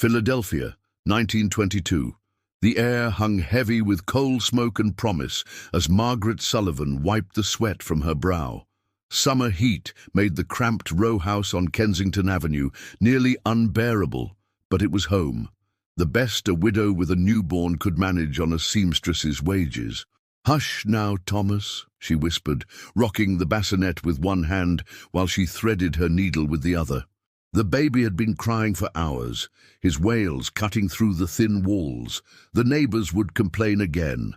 Philadelphia, 1922. The air hung heavy with coal smoke and promise as Margaret Sullivan wiped the sweat from her brow. Summer heat made the cramped row house on Kensington Avenue nearly unbearable, but it was home. The best a widow with a newborn could manage on a seamstress's wages. "Hush now, Thomas," she whispered, rocking the bassinet with one hand while she threaded her needle with the other. The baby had been crying for hours, his wails cutting through the thin walls. The neighbours would complain again.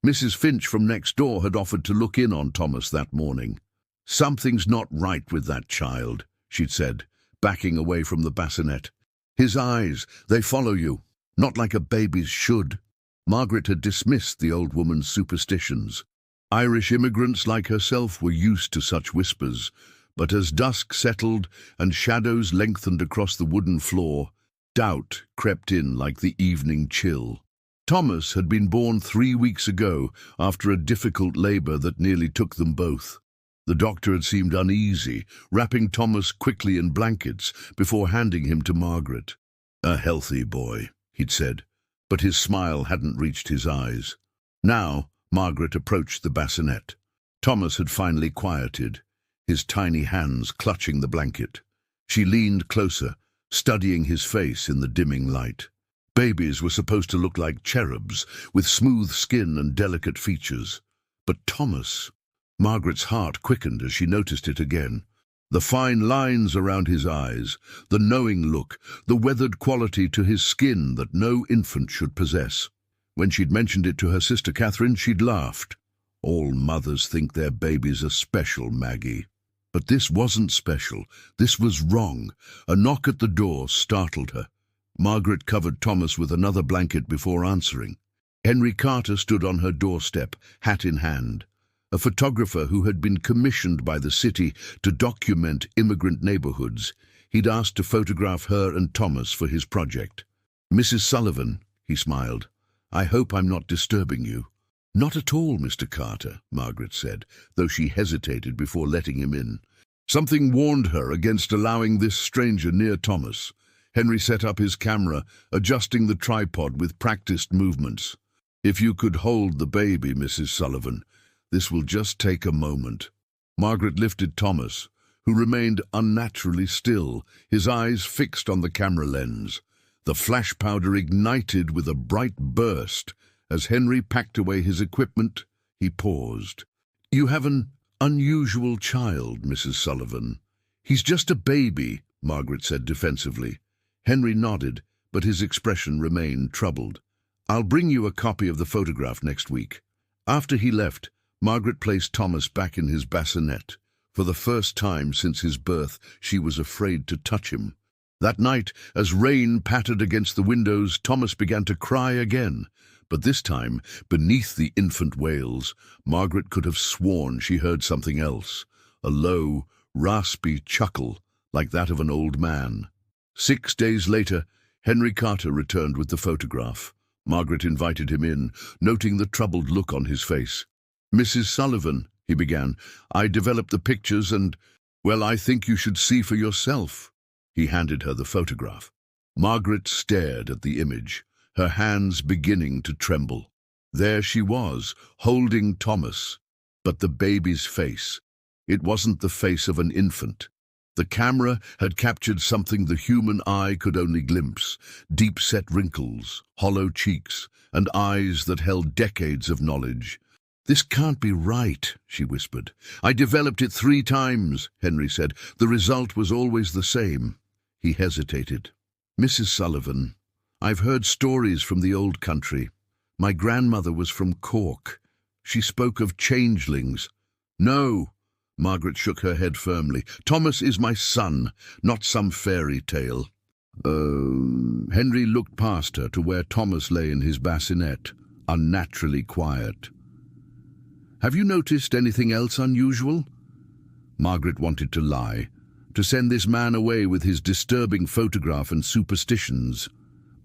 Mrs. Finch from next door had offered to look in on Thomas that morning. "Something's not right with that child," she'd said, backing away from the bassinet. "His eyes, they follow you, not like a baby's should." Margaret had dismissed the old woman's superstitions. Irish immigrants like herself were used to such whispers, but as dusk settled and shadows lengthened across the wooden floor, doubt crept in like the evening chill. Thomas had been born 3 weeks ago after a difficult labour that nearly took them both. The doctor had seemed uneasy, wrapping Thomas quickly in blankets before handing him to Margaret. "A healthy boy," he'd said, but his smile hadn't reached his eyes. Now Margaret approached the bassinet. Thomas had finally quieted, his tiny hands clutching the blanket. She leaned closer, studying his face in the dimming light. Babies were supposed to look like cherubs, with smooth skin and delicate features. But Thomas... Margaret's heart quickened as she noticed it again. The fine lines around his eyes, the knowing look, the weathered quality to his skin that no infant should possess. When she'd mentioned it to her sister Catherine, she'd laughed. "All mothers think their babies are special, Maggie." But this wasn't special. This was wrong. A knock at the door startled her. Margaret covered Thomas with another blanket before answering. Henry Carter stood on her doorstep, hat in hand. A photographer who had been commissioned by the city to document immigrant neighborhoods. He'd asked to photograph her and Thomas for his project. "Mrs. Sullivan," he smiled, "I hope I'm not disturbing you." "Not at all, Mr. Carter," Margaret said, though she hesitated before letting him in. Something warned her against allowing this stranger near Thomas. Henry set up his camera, adjusting the tripod with practiced movements. "If you could hold the baby, Mrs. Sullivan. This will just take a moment." Margaret lifted Thomas, who remained unnaturally still, his eyes fixed on the camera lens. The flash powder ignited with a bright burst. As Henry packed away his equipment, he paused. "You have an unusual child, Mrs. Sullivan." "He's just a baby," Margaret said defensively. Henry nodded, but his expression remained troubled. "I'll bring you a copy of the photograph next week." After he left, Margaret placed Thomas back in his bassinet. For the first time since his birth, she was afraid to touch him. That night, as rain pattered against the windows, Thomas began to cry again. But this time, beneath the infant wails, Margaret could have sworn she heard something else, a low, raspy chuckle like that of an old man. 6 days later, Henry Carter returned with the photograph. Margaret invited him in, noting the troubled look on his face. "Mrs. Sullivan," he began, "I developed the pictures and, well, I think you should see for yourself." He handed her the photograph. Margaret stared at the image, her hands beginning to tremble. There she was, holding Thomas. But the baby's face, it wasn't the face of an infant. The camera had captured something the human eye could only glimpse, deep-set wrinkles, hollow cheeks, and eyes that held decades of knowledge. "This can't be right," she whispered. "I developed it 3 times, Henry said. "The result was always the same." He hesitated. "Mrs. Sullivan, I've heard stories from the old country. My grandmother was from Cork. She spoke of changelings." "No," Margaret shook her head firmly. "Thomas is my son, not some fairy tale." Henry looked past her to where Thomas lay in his bassinet, unnaturally quiet. "Have you noticed anything else unusual?" Margaret wanted to lie, to send this man away with his disturbing photograph and superstitions.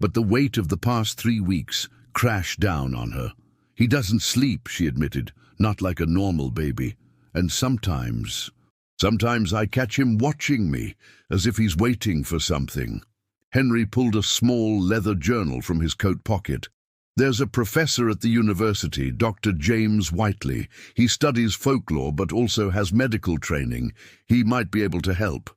But the weight of the past 3 weeks crashed down on her. "He doesn't sleep," she admitted, "not like a normal baby. And sometimes I catch him watching me, as if he's waiting for something." Henry pulled a small leather journal from his coat pocket. "There's a professor at the university, Dr. James Whiteley. He studies folklore but also has medical training. He might be able to help."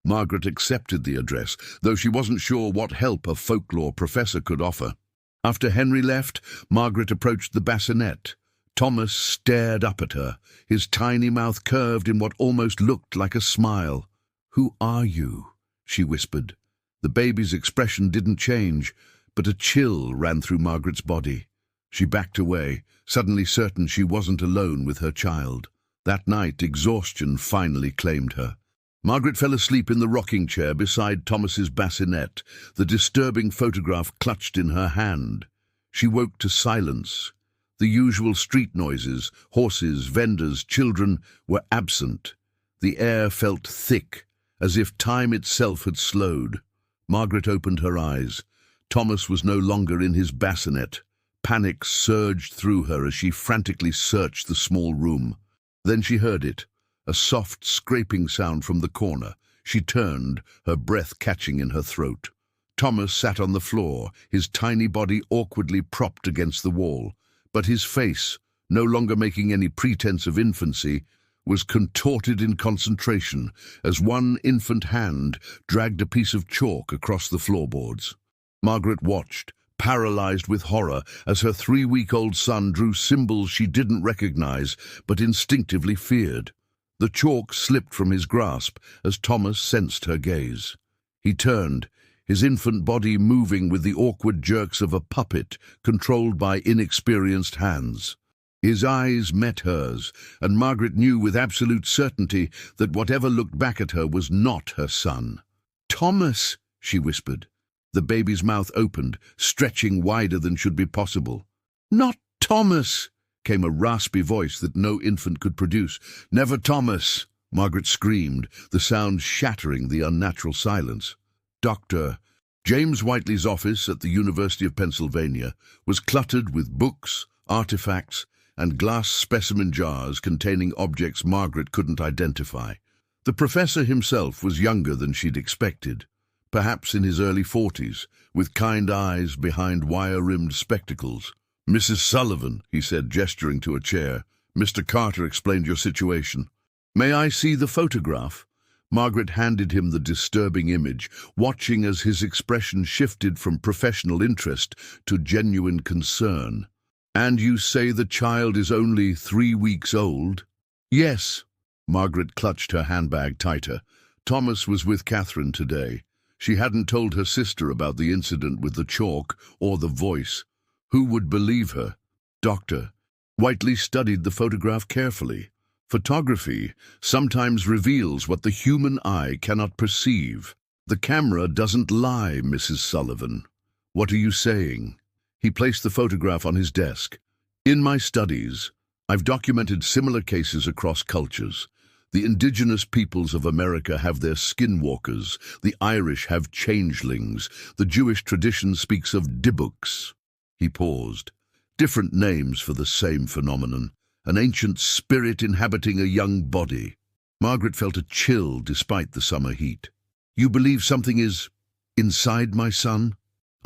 Margaret accepted the address, though she wasn't sure what help a folklore professor could offer. After Henry left, Margaret approached the bassinet. Thomas stared up at her, his tiny mouth curved in what almost looked like a smile. "Who are you?" she whispered. The baby's expression didn't change, but a chill ran through Margaret's body. She backed away, suddenly certain she wasn't alone with her child. That night, exhaustion finally claimed her. Margaret fell asleep in the rocking chair beside Thomas's bassinet, the disturbing photograph clutched in her hand. She woke to silence. The usual street noises, horses, vendors, children, were absent. The air felt thick, as if time itself had slowed. Margaret opened her eyes. Thomas was no longer in his bassinet. Panic surged through her as she frantically searched the small room. Then she heard it, a soft scraping sound from the corner. She turned, her breath catching in her throat. Thomas sat on the floor, his tiny body awkwardly propped against the wall, but his face, no longer making any pretense of infancy, was contorted in concentration as one infant hand dragged a piece of chalk across the floorboards. Margaret watched, paralyzed with horror, as her 3-week-old son drew symbols she didn't recognize but instinctively feared. The chalk slipped from his grasp as Thomas sensed her gaze. He turned, his infant body moving with the awkward jerks of a puppet controlled by inexperienced hands. His eyes met hers, and Margaret knew with absolute certainty that whatever looked back at her was not her son. "Thomas," she whispered. The baby's mouth opened, stretching wider than should be possible. "Not Thomas," came a raspy voice that no infant could produce. "Never Thomas," Margaret screamed, the sound shattering the unnatural silence. Dr. James Whiteley's office at the University of Pennsylvania was cluttered with books, artifacts, and glass specimen jars containing objects Margaret couldn't identify. The professor himself was younger than she'd expected, perhaps in his early 40s, with kind eyes behind wire-rimmed spectacles. "Mrs. Sullivan," he said, gesturing to a chair, "Mr. Carter explained your situation." "May I see the photograph?" Margaret handed him the disturbing image, watching as his expression shifted from professional interest to genuine concern. "And you say the child is only 3 weeks old?" "Yes." Margaret clutched her handbag tighter. Thomas was with Catherine today. She hadn't told her sister about the incident with the chalk or the voice. Who would believe her? "Doctor." Whiteley studied the photograph carefully. "Photography sometimes reveals what the human eye cannot perceive. The camera doesn't lie, Mrs. Sullivan." "What are you saying?" He placed the photograph on his desk. "In my studies, I've documented similar cases across cultures. The indigenous peoples of America have their skinwalkers, the Irish have changelings, the Jewish tradition speaks of dibbuks." He paused. Different names for the same phenomenon, an ancient spirit inhabiting a young body. Margaret felt a chill despite the summer heat. "You believe something is inside my son?"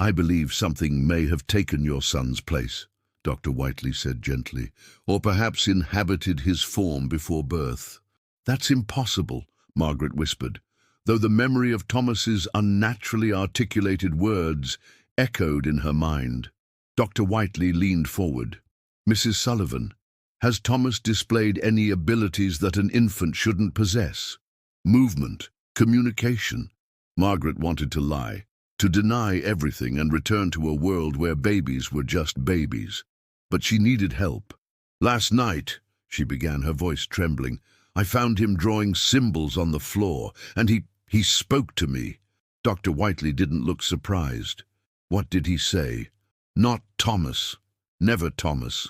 "I believe something may have taken your son's place," Dr. Whiteley said gently, "or perhaps inhabited his form before birth." "That's impossible," Margaret whispered, though the memory of Thomas's unnaturally articulated words echoed in her mind. Dr. Whiteley leaned forward. "Mrs. Sullivan, has Thomas displayed any abilities that an infant shouldn't possess? Movement, communication?" Margaret wanted to lie, to deny everything and return to a world where babies were just babies. But she needed help. "Last night," she began, her voice trembling, "I found him drawing symbols on the floor, and he spoke to me." Dr. Whiteley didn't look surprised. "What did he say?" "Not Thomas. Never Thomas."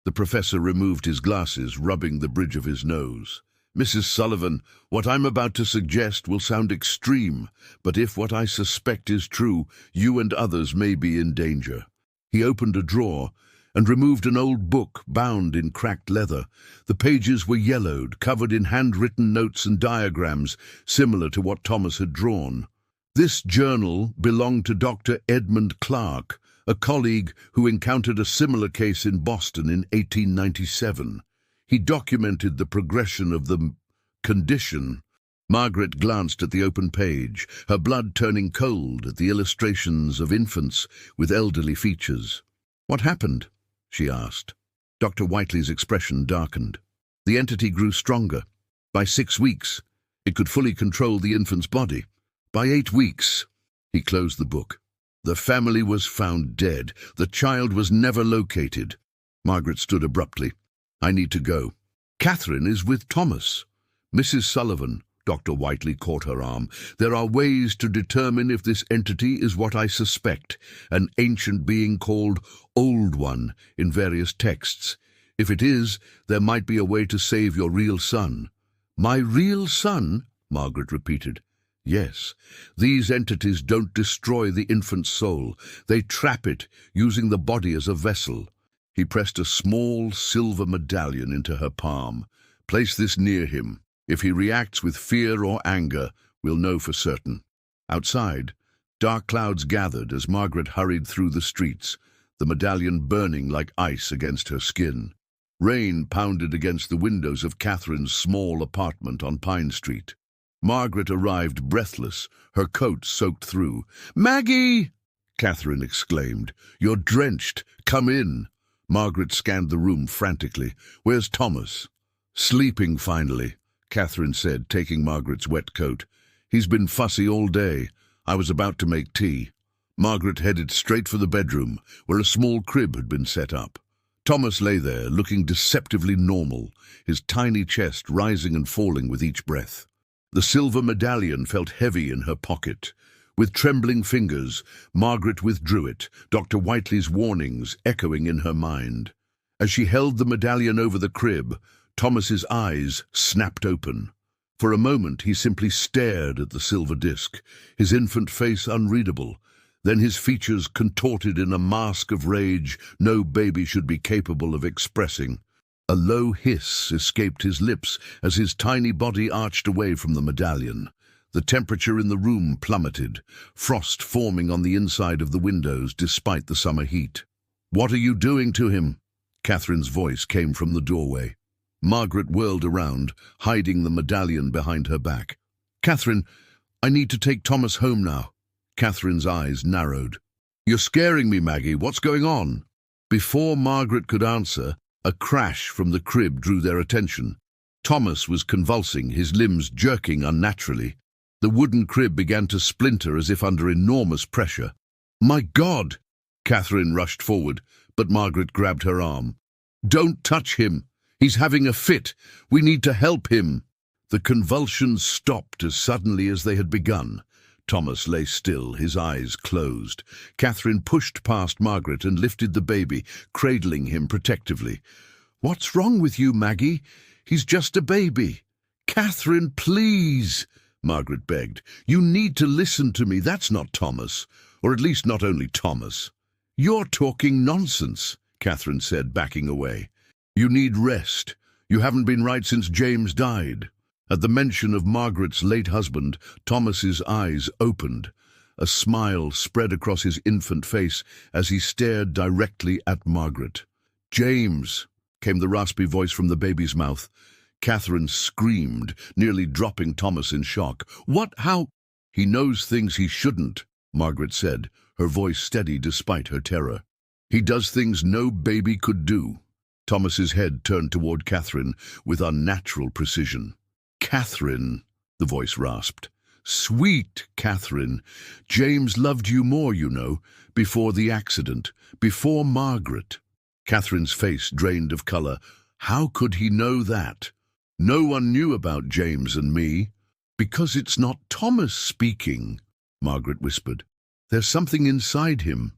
The professor removed his glasses, rubbing the bridge of his nose. "Mrs. Sullivan, what I'm about to suggest will sound extreme, but if what I suspect is true, you and others may be in danger." He opened a drawer and removed an old book bound in cracked leather. The pages were yellowed, covered in handwritten notes and diagrams, similar to what Thomas had drawn. This journal belonged to Dr. Edmund Clark, a colleague who encountered a similar case in Boston in 1897. He documented the progression of the condition. Margaret glanced at the open page, her blood turning cold at the illustrations of infants with elderly features. "What happened?" she asked. Dr. Whiteley's expression darkened. The entity grew stronger. By 6 weeks, it could fully control the infant's body. By 8 weeks, he closed the book. The family was found dead. The child was never located. Margaret stood abruptly. "I need to go." "Catherine is with Thomas." "Mrs. Sullivan," Dr. Whiteley caught her arm, "there are ways to determine if this entity is what I suspect, an ancient being called Old One in various texts. If it is, there might be a way to save your real son." "My real son?" Margaret repeated. "Yes, these entities don't destroy the infant's soul. They trap it, using the body as a vessel." He pressed a small silver medallion into her palm. "Place this near him. If he reacts with fear or anger, we'll know for certain." Outside, dark clouds gathered as Margaret hurried through the streets, the medallion burning like ice against her skin. Rain pounded against the windows of Catherine's small apartment on Pine Street. Margaret arrived breathless, her coat soaked through. "Maggie!" Catherine exclaimed. "You're drenched. Come in." Margaret scanned the room frantically. "Where's Thomas?" "Sleeping, finally," Catherine said, taking Margaret's wet coat. "He's been fussy all day. I was about to make tea." Margaret headed straight for the bedroom, where a small crib had been set up. Thomas lay there, looking deceptively normal, his tiny chest rising and falling with each breath. The silver medallion felt heavy in her pocket. With trembling fingers, Margaret withdrew it, Dr. Whiteley's warnings echoing in her mind. As she held the medallion over the crib, Thomas's eyes snapped open. For a moment he simply stared at the silver disc, his infant face unreadable. Then his features contorted in a mask of rage no baby should be capable of expressing. A low hiss escaped his lips as his tiny body arched away from the medallion. The temperature in the room plummeted, frost forming on the inside of the windows despite the summer heat. "What are you doing to him?" Catherine's voice came from the doorway. Margaret whirled around, hiding the medallion behind her back. "Catherine, I need to take Thomas home now." Catherine's eyes narrowed. "You're scaring me, Maggie. What's going on?" Before Margaret could answer, a crash from the crib drew their attention. Thomas was convulsing, his limbs jerking unnaturally. The wooden crib began to splinter as if under enormous pressure. "My God!" Catherine rushed forward, but Margaret grabbed her arm. "Don't touch him. He's having a fit. We need to help him." The convulsions stopped as suddenly as they had begun. Thomas lay still, his eyes closed. Catherine pushed past Margaret and lifted the baby, cradling him protectively. "What's wrong with you, Maggie? He's just a baby." "Catherine, please," Margaret begged. "You need to listen to me. That's not Thomas. Or at least not only Thomas." "You're talking nonsense," Catherine said, backing away. "You need rest. You haven't been right since James died." At the mention of Margaret's late husband, Thomas's eyes opened. A smile spread across his infant face as he stared directly at Margaret. "James," came the raspy voice from the baby's mouth. Catherine screamed, nearly dropping Thomas in shock. "What? How?" "He knows things he shouldn't," Margaret said, her voice steady despite her terror. "He does things no baby could do." Thomas's head turned toward Catherine with unnatural precision. "Catherine," the voice rasped. "Sweet Catherine, James loved you more, you know, before the accident, before Margaret." Catherine's face drained of color. "How could he know that?" "No one knew about James and me." "Because it's not Thomas speaking," Margaret whispered. "There's something inside him,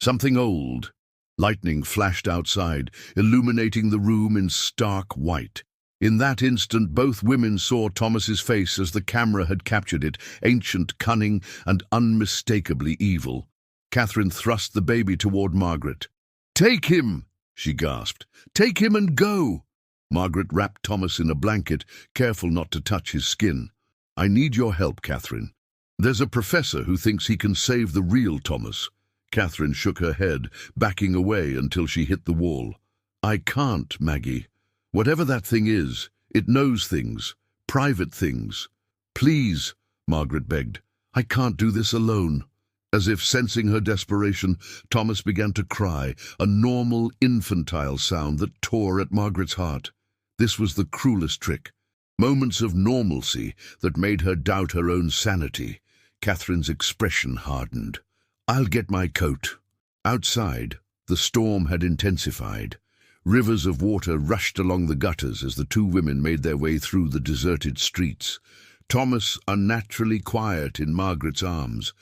something old." Lightning flashed outside, illuminating the room in stark white. In that instant, both women saw Thomas's face as the camera had captured it, ancient, cunning, and unmistakably evil. Catherine thrust the baby toward Margaret. "Take him!" she gasped. "Take him and go!" Margaret wrapped Thomas in a blanket, careful not to touch his skin. "I need your help, Catherine. There's a professor who thinks he can save the real Thomas. Catherine shook her head, backing away until she hit the wall. I can't, Maggie. Whatever that thing is, it knows things, private things. Please, Margaret begged. I can't do this alone. As if sensing her desperation, Thomas began to cry, a normal, infantile sound that tore at Margaret's heart. This was the cruelest trick. Moments of normalcy that made her doubt her own sanity. Catherine's expression hardened. I'll get my coat. Outside, the storm had intensified. Rivers of water rushed along the gutters as the two women made their way through the deserted streets. Thomas unnaturally quiet in Margaret's arms.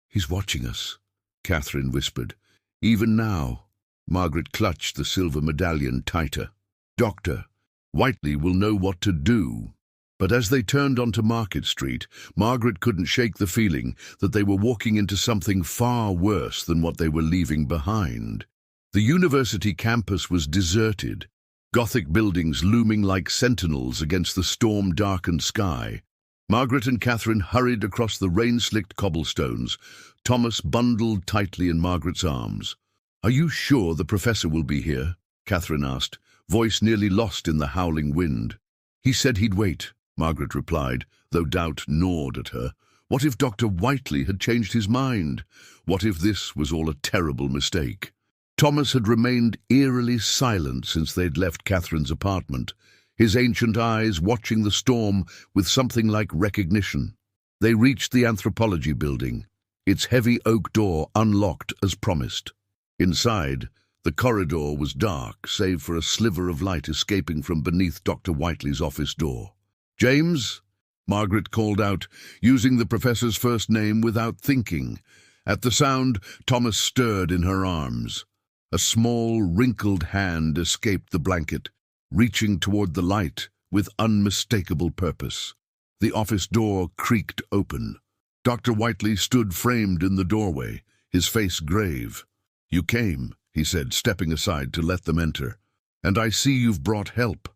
He's watching us, Catherine whispered. Even now, Margaret clutched the silver medallion tighter. Doctor, Whiteley will know what to do. But as they turned onto Market Street, Margaret couldn't shake the feeling that they were walking into something far worse than what they were leaving behind. The university campus was deserted, Gothic buildings looming like sentinels against the storm-darkened sky. Margaret and Catherine hurried across the rain-slicked cobblestones, Thomas bundled tightly in Margaret's arms. Are you sure the professor will be here? Catherine asked, voice nearly lost in the howling wind. He said he'd wait, Margaret replied, though doubt gnawed at her. What if Dr. Whiteley had changed his mind? What if this was all a terrible mistake? Thomas had remained eerily silent since they'd left Catherine's apartment, his ancient eyes watching the storm with something like recognition. They reached the anthropology building, its heavy oak door unlocked as promised. Inside, the corridor was dark, save for a sliver of light escaping from beneath Dr. Whiteley's office door. James? Margaret called out, using the professor's first name without thinking. At the sound, Thomas stirred in her arms. A small, wrinkled hand escaped the blanket, reaching toward the light with unmistakable purpose. The office door creaked open. Dr. Whiteley stood framed in the doorway, his face grave. You came, he said, stepping aside to let them enter. And I see you've brought help.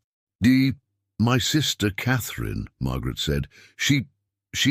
My sister Catherine, Margaret said. She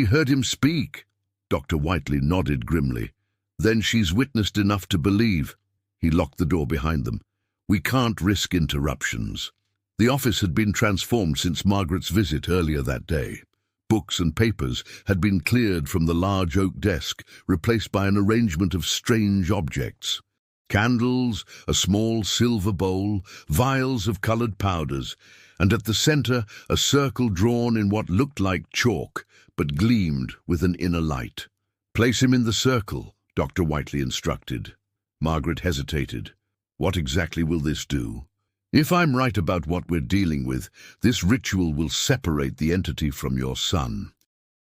heard him speak. Dr. Whiteley nodded grimly. Then she's witnessed enough to believe. He locked the door behind them. We can't risk interruptions. The office had been transformed since Margaret's visit earlier that day. Books and papers had been cleared from the large oak desk, replaced by an arrangement of strange objects. Candles, a small silver bowl, vials of coloured powders, and at the centre a circle drawn in what looked like chalk, but gleamed with an inner light. Place him in the circle, Dr. Whiteley instructed. Margaret hesitated. What exactly will this do? If I'm right about what we're dealing with, this ritual will separate the entity from your son.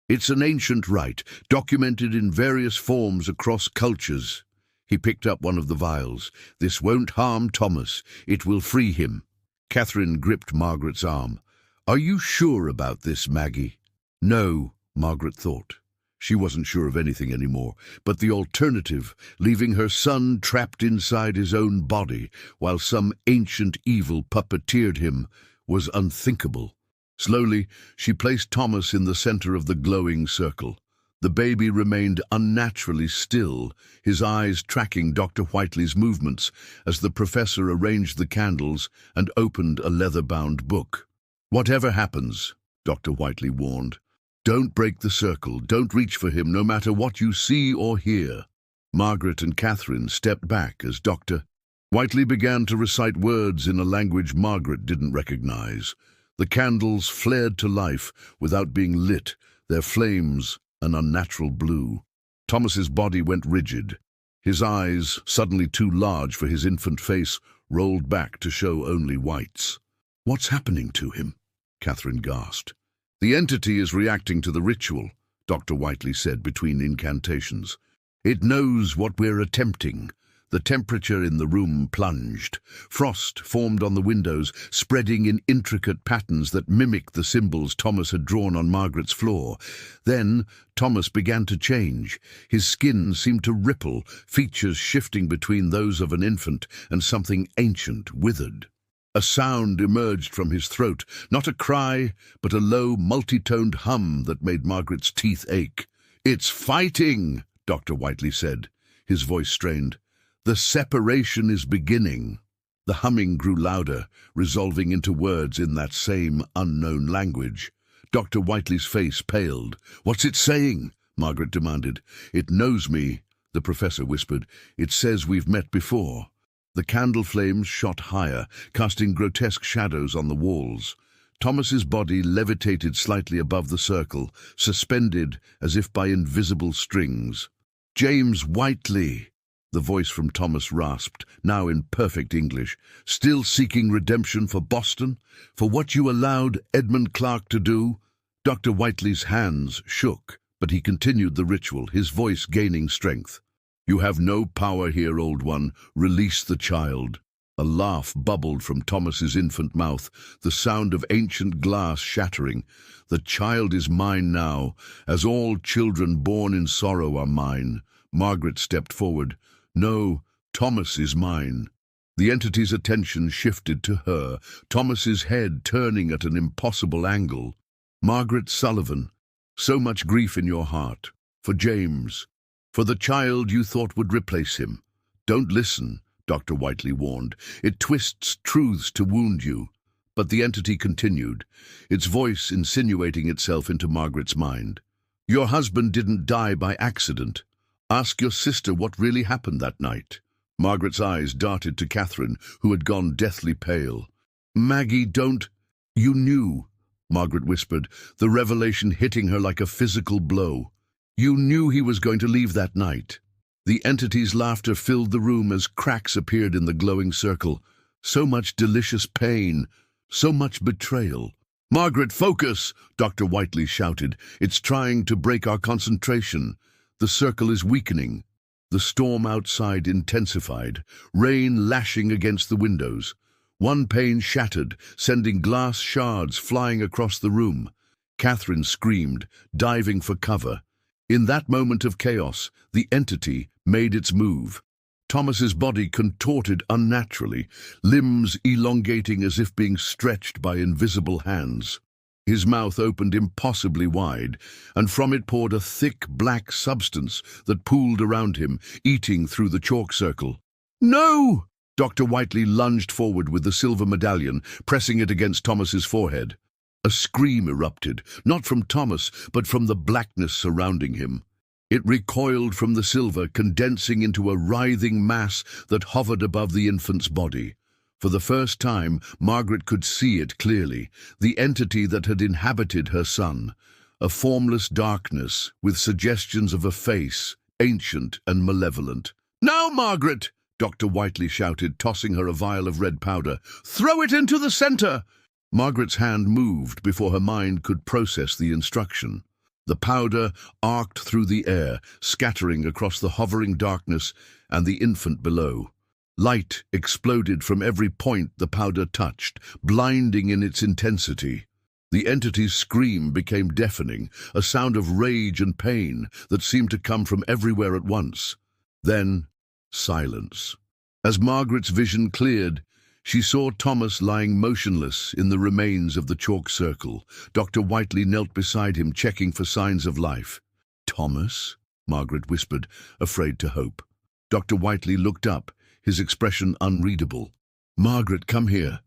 It's an ancient rite, documented in various forms across cultures. He picked up one of the vials. This won't harm Thomas. It will free him. Catherine gripped Margaret's arm. Are you sure about this, Maggie? No, Margaret thought. She wasn't sure of anything anymore, but the alternative, leaving her son trapped inside his own body while some ancient evil puppeteered him, was unthinkable. Slowly, she placed Thomas in the center of the glowing circle. The baby remained unnaturally still, his eyes tracking Dr. Whiteley's movements as the professor arranged the candles and opened a leather-bound book. Whatever happens, Dr. Whiteley warned, don't break the circle, don't reach for him no matter what you see or hear. Margaret and Catherine stepped back as Dr. Whiteley began to recite words in a language Margaret didn't recognize. The candles flared to life without being lit, their flames an unnatural blue. Thomas's body went rigid. His eyes, suddenly too large for his infant face, rolled back to show only whites. What's happening to him? Catherine gasped. The entity is reacting to the ritual, Dr. Whiteley said between incantations. It knows what we're attempting. The temperature in the room plunged. Frost formed on the windows, spreading in intricate patterns that mimicked the symbols Thomas had drawn on Margaret's floor. Then Thomas began to change. His skin seemed to ripple, features shifting between those of an infant and something ancient, withered. A sound emerged from his throat, not a cry, but a low, multi-toned hum that made Margaret's teeth ache. "It's fighting," Dr. Whiteley said, his voice strained. "The separation is beginning." The humming grew louder, resolving into words in that same unknown language. Dr. Whiteley's face paled. "What's it saying?" Margaret demanded. "It knows me," the professor whispered. "It says we've met before." The candle flames shot higher, casting grotesque shadows on the walls. Thomas's body levitated slightly above the circle, suspended as if by invisible strings. "James Whiteley," the voice from Thomas rasped, now in perfect English. "Still seeking redemption for Boston? For what you allowed Edmund Clark to do?" Dr. Whiteley's hands shook, but he continued the ritual, his voice gaining strength. "You have no power here, old one. Release the child." A laugh bubbled from Thomas's infant mouth, the sound of ancient glass shattering. "The child is mine now, as all children born in sorrow are mine." Margaret stepped forward. "No, Thomas is mine." The entity's attention shifted to her, Thomas's head turning at an impossible angle. "Margaret Sullivan, so much grief in your heart. For James. For the child you thought would replace him. Don't listen," Dr. Whiteley warned. "It twists truths to wound you." But the entity continued, its voice insinuating itself into Margaret's mind. "Your husband didn't die by accident. Ask your sister what really happened that night." Margaret's eyes darted to Catherine, who had gone deathly pale. "Maggie, don't—" "You knew," Margaret whispered, the revelation hitting her like a physical blow. "You knew he was going to leave that night." The entity's laughter filled the room as cracks appeared in the glowing circle. So much delicious pain, so much betrayal. "Margaret, focus!" Dr. Whiteley shouted. "It's trying to break our concentration. The circle is weakening." The storm outside intensified, rain lashing against the windows. One pane shattered, sending glass shards flying across the room. Catherine screamed, diving for cover. In that moment of chaos, the entity made its move. Thomas's body contorted unnaturally, limbs elongating as if being stretched by invisible hands. His mouth opened impossibly wide, and from it poured a thick black substance that pooled around him, eating through the chalk circle. "No!" Dr. Whiteley lunged forward with the silver medallion, pressing it against Thomas's forehead. A scream erupted, not from Thomas, but from the blackness surrounding him. It recoiled from the silver, condensing into a writhing mass that hovered above the infant's body. For the first time, Margaret could see it clearly, the entity that had inhabited her son. A formless darkness, with suggestions of a face, ancient and malevolent. "Now, Margaret!" Dr. Whiteley shouted, tossing her a vial of red powder. "Throw it into the center!" Margaret's hand moved before her mind could process the instruction. The powder arced through the air, scattering across the hovering darkness and the infant below. Light exploded from every point the powder touched, blinding in its intensity. The entity's scream became deafening, a sound of rage and pain that seemed to come from everywhere at once. Then, silence. As Margaret's vision cleared, she saw Thomas lying motionless in the remains of the chalk circle. Dr. Whiteley knelt beside him, checking for signs of life. "Thomas?" Margaret whispered, afraid to hope. Dr. Whiteley looked up, his expression unreadable. "Margaret, come here."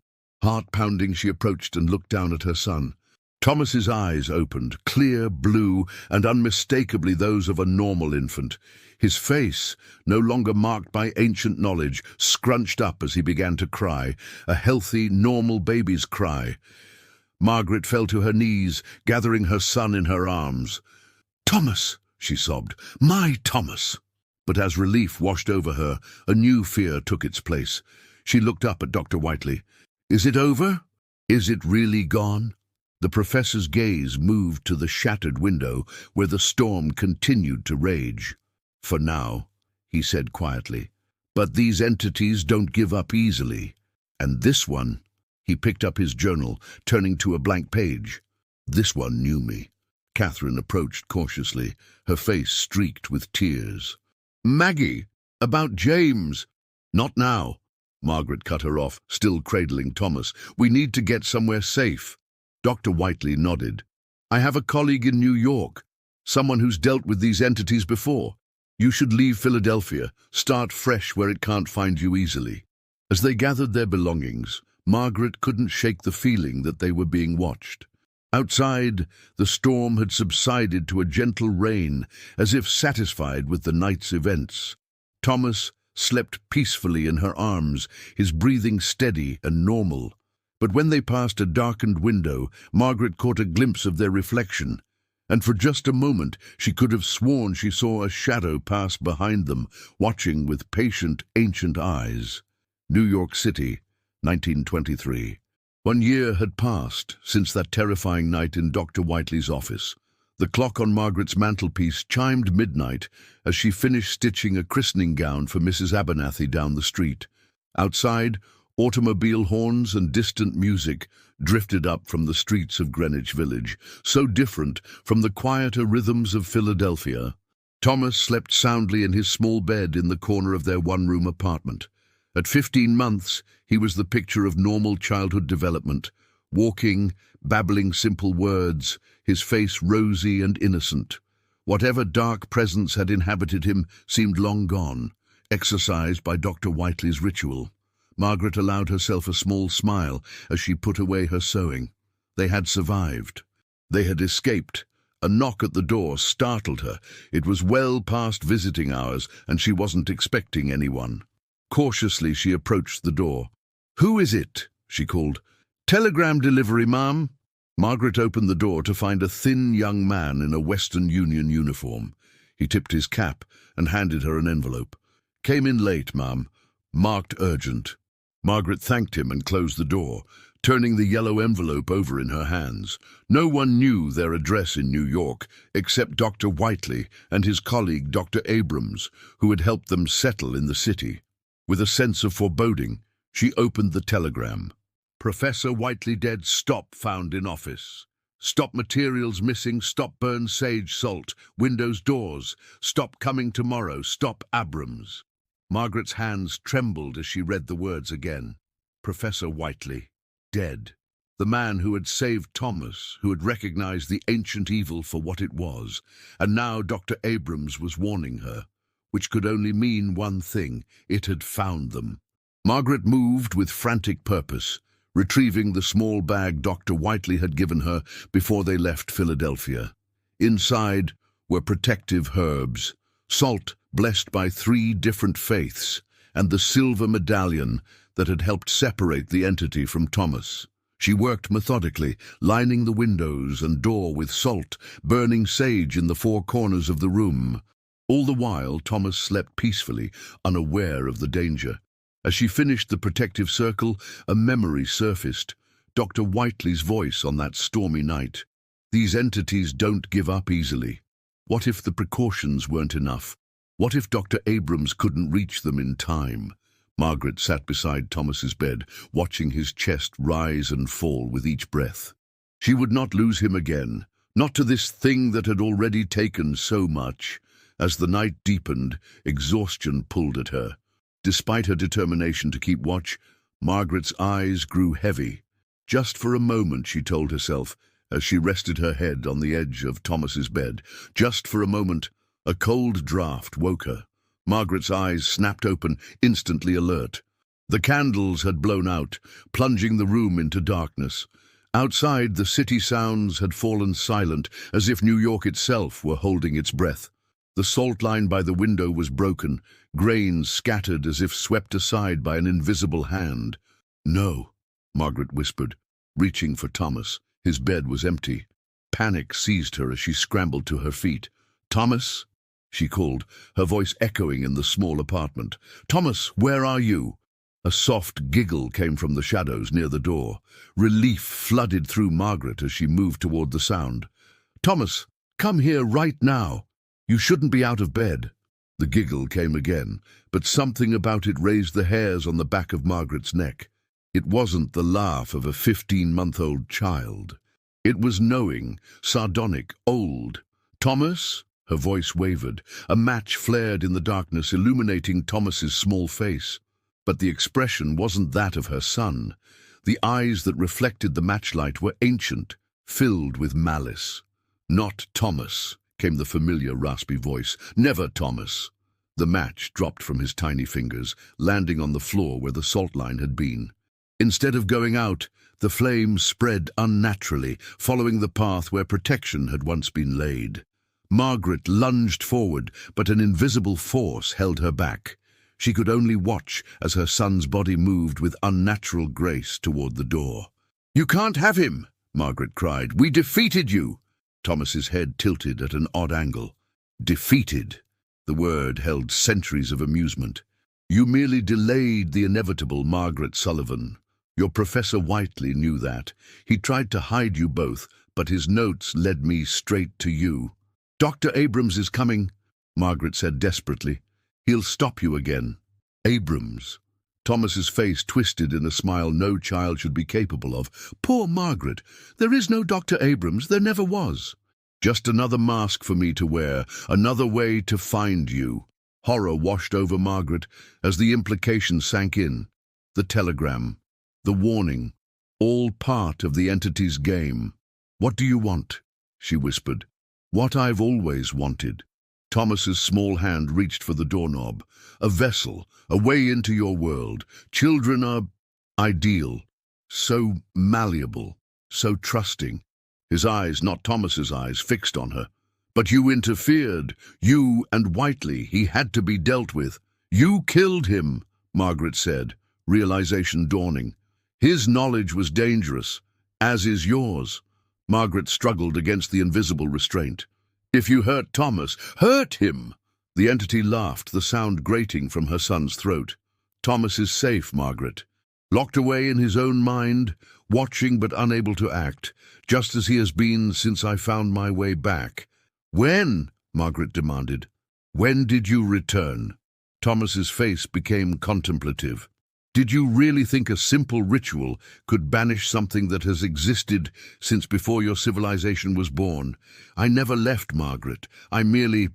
Heart-pounding, she approached and looked down at her son. Thomas's eyes opened, clear, blue, and unmistakably those of a normal infant. His face, no longer marked by ancient knowledge, scrunched up as he began to cry, a healthy, normal baby's cry. Margaret fell to her knees, gathering her son in her arms. "Thomas!" she sobbed. "My Thomas!" But as relief washed over her, a new fear took its place. She looked up at Dr. Whiteley. "Is it over? Is it really gone?" The professor's gaze moved to the shattered window where the storm continued to rage. "For now," he said quietly. "But these entities don't give up easily. And this one," he picked up his journal, turning to a blank page. "This one knew me." Catherine approached cautiously, her face streaked with tears. "Maggie, about James." "Not now," Margaret cut her off, still cradling Thomas. "We need to get somewhere safe." Dr. Whiteley nodded. "I have a colleague in New York. Someone who's dealt with these entities before. You should leave Philadelphia, start fresh where it can't find you easily." As they gathered their belongings, Margaret couldn't shake the feeling that they were being watched. Outside, the storm had subsided to a gentle rain, as if satisfied with the night's events. Thomas slept peacefully in her arms, his breathing steady and normal. But when they passed a darkened window, Margaret caught a glimpse of their reflection, and for just a moment she could have sworn she saw a shadow pass behind them, watching with patient, ancient eyes. New York City, 1923. 1 year had passed since that terrifying night in Dr. Whiteley's office. The clock on Margaret's mantelpiece chimed midnight as she finished stitching a christening gown for Mrs. Abernathy down the street. Outside, automobile horns and distant music drifted up from the streets of Greenwich Village, so different from the quieter rhythms of Philadelphia. Thomas slept soundly in his small bed in the corner of their one-room apartment. At 15 months, he was the picture of normal childhood development, walking, babbling simple words, his face rosy and innocent. Whatever dark presence had inhabited him seemed long gone, exorcised by Dr. Whiteley's ritual. Margaret allowed herself a small smile as she put away her sewing. They had survived. They had escaped. A knock at the door startled her. It was well past visiting hours, and she wasn't expecting anyone. Cautiously, she approached the door. "Who is it?" she called. "Telegram delivery, ma'am." Margaret opened the door to find a thin young man in a Western Union uniform. He tipped his cap and handed her an envelope. "Came in late, ma'am. Marked urgent." Margaret thanked him and closed the door, turning the yellow envelope over in her hands. No one knew their address in New York, except Dr. Whiteley and his colleague Dr. Abrams, who had helped them settle in the city. With a sense of foreboding, she opened the telegram. "Professor Whiteley dead. Stop found in office. Stop materials missing. Stop burn sage salt. Windows doors. Stop coming tomorrow. Stop Abrams." Margaret's hands trembled as she read the words again. Professor Whiteley dead. The man who had saved Thomas, who had recognized the ancient evil for what it was, and now Dr. Abrams was warning her, which could only mean one thing: it had found them. Margaret moved with frantic purpose, retrieving the small bag Dr. Whiteley had given her before they left Philadelphia. Inside were protective herbs, salt blessed by 3 different faiths, and the silver medallion that had helped separate the entity from Thomas. She worked methodically, lining the windows and door with salt, burning sage in the 4 corners of the room. All the while, Thomas slept peacefully, unaware of the danger. As she finished the protective circle, a memory surfaced. Dr. Whiteley's voice on that stormy night. "These entities don't give up easily." What if the precautions weren't enough? What if Dr. Abrams couldn't reach them in time? Margaret sat beside Thomas's bed, watching his chest rise and fall with each breath. She would not lose him again, not to this thing that had already taken so much. As the night deepened, exhaustion pulled at her. Despite her determination to keep watch, Margaret's eyes grew heavy. Just for a moment, she told herself, as she rested her head on the edge of Thomas's bed. Just for a moment. A cold draft woke her. Margaret's eyes snapped open, instantly alert. The candles had blown out, plunging the room into darkness. Outside, the city sounds had fallen silent, as if New York itself were holding its breath. The salt line by the window was broken, grains scattered as if swept aside by an invisible hand. "No," Margaret whispered, reaching for Thomas. His bed was empty. Panic seized her as she scrambled to her feet. "Thomas?" she called, her voice echoing in the small apartment. "Thomas, where are you?" A soft giggle came from the shadows near the door. Relief flooded through Margaret as she moved toward the sound. "Thomas, come here right now. You shouldn't be out of bed." The giggle came again, but something about it raised the hairs on the back of Margaret's neck. It wasn't the laugh of a 15-month-old child. It was knowing, sardonic, old. "Thomas?" Her voice wavered. A match flared in the darkness, illuminating Thomas's small face. But the expression wasn't that of her son. The eyes that reflected the matchlight were ancient, filled with malice. "Not Thomas," came the familiar raspy voice. "Never, Thomas." The match dropped from his tiny fingers, landing on the floor where the salt line had been. Instead of going out, the flame spread unnaturally, following the path where protection had once been laid. Margaret lunged forward, but an invisible force held her back. She could only watch as her son's body moved with unnatural grace toward the door. "You can't have him," Margaret cried. "We defeated you." Thomas's head tilted at an odd angle. Defeated. The word held centuries of amusement. "You merely delayed the inevitable, Margaret Sullivan. Your Professor Whiteley knew that. He tried to hide you both, but his notes led me straight to you." "Dr. Abrams is coming," Margaret said desperately. "He'll stop you again." Abrams. Thomas's face twisted in a smile no child should be capable of. "Poor Margaret. There is no Dr. Abrams. There never was." "Just another mask for me to wear, another way to find you." Horror washed over Margaret as the implication sank in. The telegram, the warning, all part of the entity's game. "What do you want?" she whispered. "What I've always wanted." Thomas's small hand reached for the doorknob. "A vessel, a way into your world. Children are ideal, so malleable, so trusting." His eyes, not Thomas's eyes, fixed on her. "But you interfered. You and Whiteley. He had to be dealt with." "You killed him," Margaret said, realization dawning. "His knowledge was dangerous, as is yours." Margaret struggled against the invisible restraint. "If you hurt Thomas, hurt him!" The entity laughed, the sound grating from her son's throat. "Thomas is safe, Margaret. Locked away in his own mind, watching but unable to act, just as he has been since I found my way back." "When?" Margaret demanded. "When did you return?" Thomas's face became contemplative. "Did you really think a simple ritual could banish something that has existed since before your civilization was born? I never left, Margaret. I merely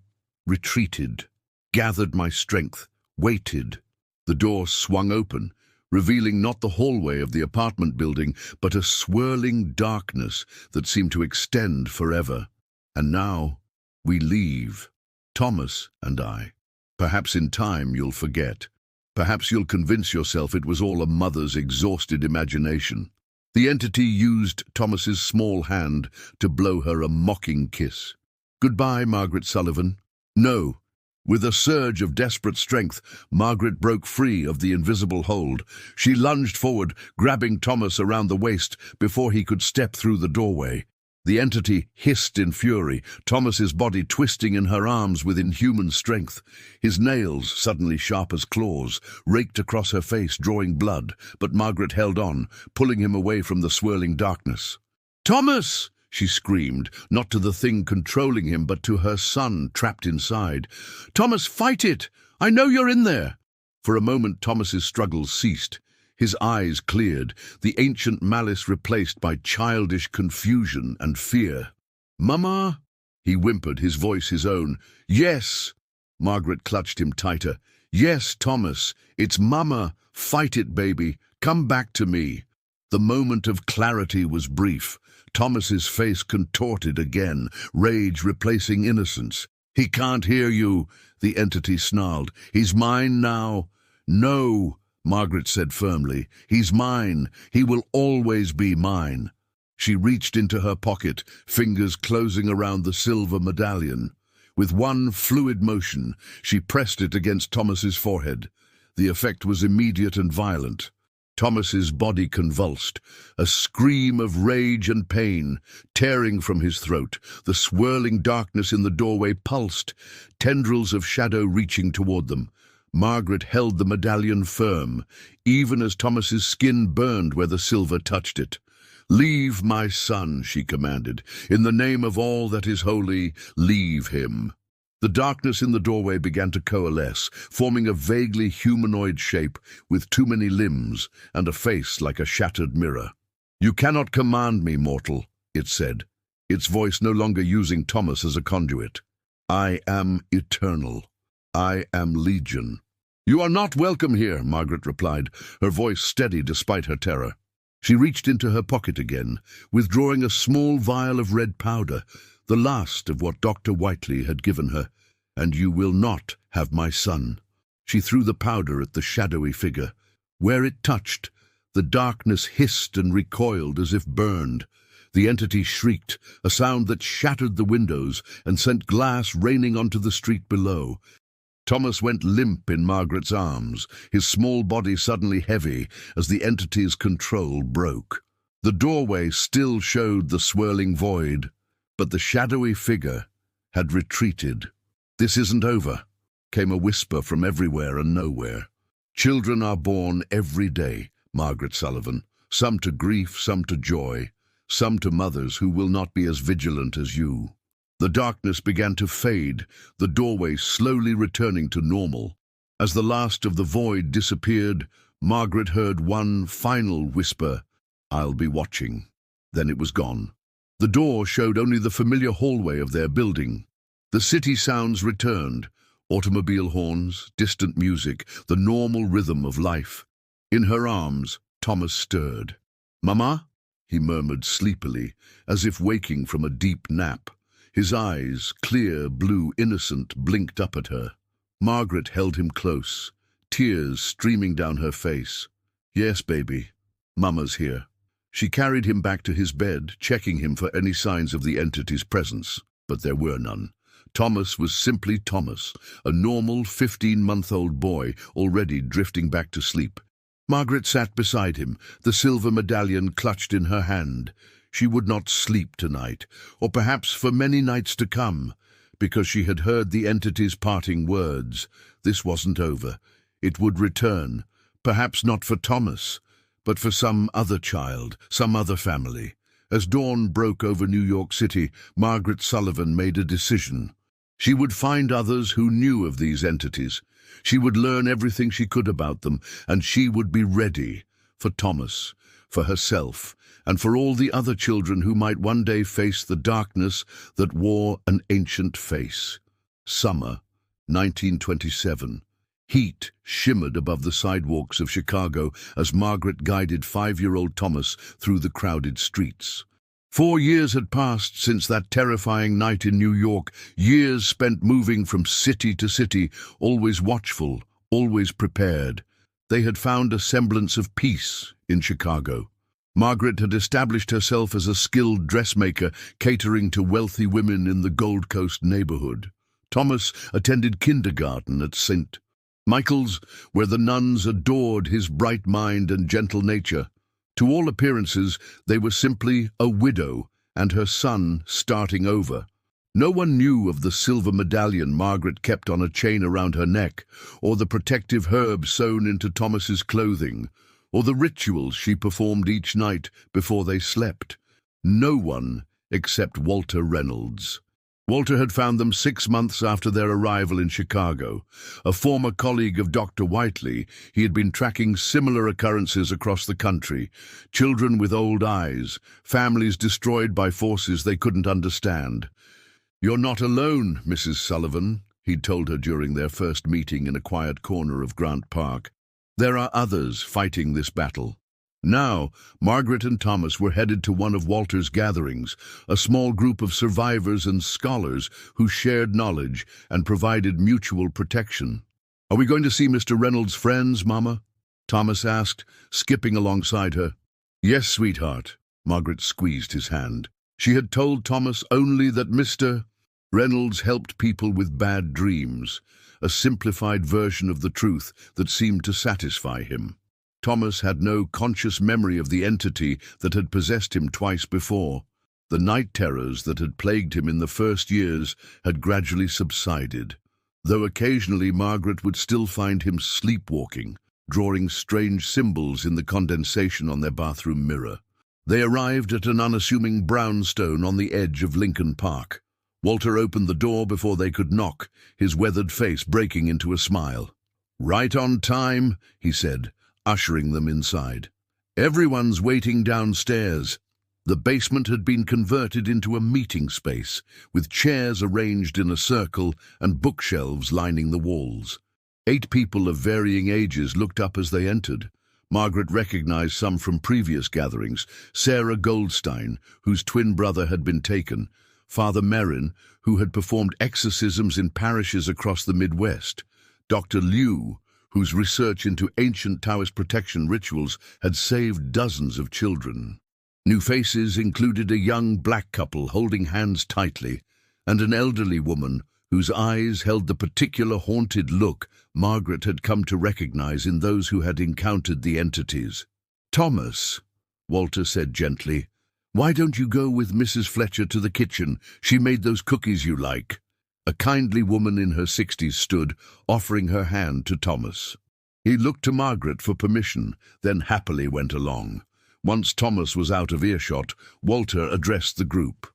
retreated, gathered my strength, waited." The door swung open, revealing not the hallway of the apartment building, but a swirling darkness that seemed to extend forever. "And now we leave, Thomas and I. Perhaps in time you'll forget. Perhaps you'll convince yourself it was all a mother's exhausted imagination." The entity used Thomas's small hand to blow her a mocking kiss. "Goodbye, Margaret Sullivan." "No." With a surge of desperate strength, Margaret broke free of the invisible hold. She lunged forward, grabbing Thomas around the waist before he could step through the doorway. The entity hissed in fury, Thomas's body twisting in her arms with inhuman strength. His nails, suddenly sharp as claws, raked across her face, drawing blood, but Margaret held on, pulling him away from the swirling darkness. "Thomas!" she screamed, not to the thing controlling him, but to her son trapped inside. "Thomas, fight it! I know you're in there!" For a moment Thomas's struggles ceased. His eyes cleared, the ancient malice replaced by childish confusion and fear. "Mama?" he whimpered, his voice his own. "Yes." Margaret clutched him tighter. "Yes, Thomas, it's Mama. Fight it, baby. Come back to me." The moment of clarity was brief. Thomas's face contorted again, rage replacing innocence. "He can't hear you," the entity snarled. "He's mine now." "No," Margaret said firmly. "He's mine. He will always be mine." She reached into her pocket, fingers closing around the silver medallion. With one fluid motion, she pressed it against Thomas's forehead. The effect was immediate and violent. Thomas's body convulsed, a scream of rage and pain tearing from his throat. The swirling darkness in the doorway pulsed, tendrils of shadow reaching toward them. Margaret held the medallion firm, even as Thomas's skin burned where the silver touched it. "Leave my son," she commanded. "In the name of all that is holy, leave him." The darkness in the doorway began to coalesce, forming a vaguely humanoid shape with too many limbs and a face like a shattered mirror. "You cannot command me, mortal," it said, its voice no longer using Thomas as a conduit. "I am eternal. I am Legion." "You are not welcome here," Margaret replied, her voice steady despite her terror. She reached into her pocket again, withdrawing a small vial of red powder, the last of what Dr. Whiteley had given her. "And you will not have my son." She threw the powder at the shadowy figure. Where it touched, the darkness hissed and recoiled as if burned. The entity shrieked, a sound that shattered the windows and sent glass raining onto the street below. Thomas went limp in Margaret's arms, his small body suddenly heavy as the entity's control broke. The doorway still showed the swirling void, but the shadowy figure had retreated. "This isn't over," came a whisper from everywhere and nowhere. "Children are born every day, Margaret Sullivan, some to grief, some to joy, some to mothers who will not be as vigilant as you." The darkness began to fade, the doorway slowly returning to normal. As the last of the void disappeared, Margaret heard one final whisper, "I'll be watching." Then it was gone. The door showed only the familiar hallway of their building. The city sounds returned, automobile horns, distant music, the normal rhythm of life. In her arms, Thomas stirred. "Mama?" he murmured sleepily, as if waking from a deep nap. His eyes, clear, blue, innocent, blinked up at her. Margaret held him close, tears streaming down her face. "Yes, baby. Mama's here." She carried him back to his bed, checking him for any signs of the entity's presence, but there were none. Thomas was simply Thomas, a normal 15-month-old boy already drifting back to sleep. Margaret sat beside him, the silver medallion clutched in her hand. She would not sleep tonight, or perhaps for many nights to come, because she had heard the entity's parting words. This wasn't over. It would return, perhaps not for Thomas, but for some other child, some other family. As dawn broke over New York City, Margaret Sullivan made a decision. She would find others who knew of these entities. She would learn everything she could about them, and she would be ready for Thomas, for herself, and for all the other children who might one day face the darkness that wore an ancient face. Summer, 1927. Heat shimmered above the sidewalks of Chicago as Margaret guided 5-year-old Thomas through the crowded streets. 4 years had passed since that terrifying night in New York, years spent moving from city to city, always watchful, always prepared. They had found a semblance of peace in Chicago. Margaret had established herself as a skilled dressmaker, catering to wealthy women in the Gold Coast neighborhood. Thomas attended kindergarten at St. Michael's, where the nuns adored his bright mind and gentle nature. To all appearances, they were simply a widow and her son starting over. No one knew of the silver medallion Margaret kept on a chain around her neck, or the protective herb sewn into Thomas's clothing, or the rituals she performed each night before they slept. No one except Walter Reynolds. Walter had found them 6 months after their arrival in Chicago. A former colleague of Dr. Whiteley, he had been tracking similar occurrences across the country. Children with old eyes, families destroyed by forces they couldn't understand. "You're not alone, Mrs. Sullivan," he'd told her during their first meeting in a quiet corner of Grant Park. "There are others fighting this battle." Now, Margaret and Thomas were headed to one of Walter's gatherings, a small group of survivors and scholars who shared knowledge and provided mutual protection. "Are we going to see Mr. Reynolds' friends, Mama?" Thomas asked, skipping alongside her. "Yes, sweetheart." Margaret squeezed his hand. She had told Thomas only that Mr. Reynolds helped people with bad dreams, a simplified version of the truth that seemed to satisfy him. Thomas had no conscious memory of the entity that had possessed him twice before. The night terrors that had plagued him in the first years had gradually subsided, though occasionally Margaret would still find him sleepwalking, drawing strange symbols in the condensation on their bathroom mirror. They arrived at an unassuming brownstone on the edge of Lincoln Park. Walter opened the door before they could knock, his weathered face breaking into a smile. "Right on time," he said, ushering them inside. "Everyone's waiting downstairs." The basement had been converted into a meeting space, with chairs arranged in a circle and bookshelves lining the walls. 8 people of varying ages looked up as they entered. Margaret recognized some from previous gatherings: Sarah Goldstein, whose twin brother had been taken; Father Merrin, who had performed exorcisms in parishes across the Midwest; Dr. Liu, whose research into ancient Taoist protection rituals had saved dozens of children. New faces included a young black couple holding hands tightly, and an elderly woman whose eyes held the particular haunted look Margaret had come to recognize in those who had encountered the entities. "Thomas," Walter said gently, "why don't you go with Mrs. Fletcher to the kitchen? She made those cookies you like." A kindly woman in her 60s stood, offering her hand to Thomas. He looked to Margaret for permission, then happily went along. Once Thomas was out of earshot, Walter addressed the group.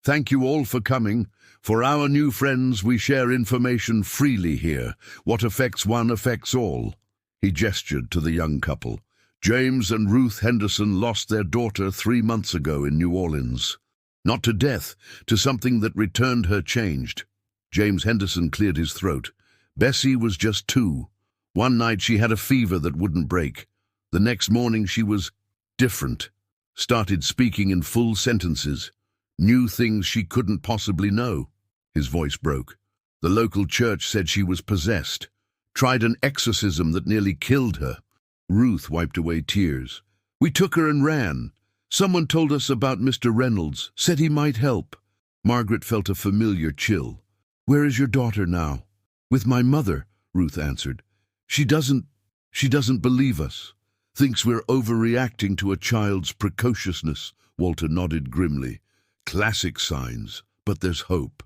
"Thank you all for coming. For our new friends, we share information freely here. What affects one affects all." He gestured to the young couple. "James and Ruth Henderson lost their daughter 3 months ago in New Orleans. Not to death, to something that returned her changed." James Henderson cleared his throat. "Bessie was just 2. One night she had a fever that wouldn't break. The next morning she was different. Started speaking in full sentences. Knew things she couldn't possibly know." His voice broke. "The local church said she was possessed. Tried an exorcism that nearly killed her." Ruth wiped away tears. "We took her and ran. Someone told us about Mr. Reynolds, said he might help." Margaret felt a familiar chill. "Where is your daughter now?" "With my mother," Ruth answered. She doesn't believe us. Thinks we're overreacting to a child's precociousness." Walter nodded grimly. "Classic signs, but there's hope."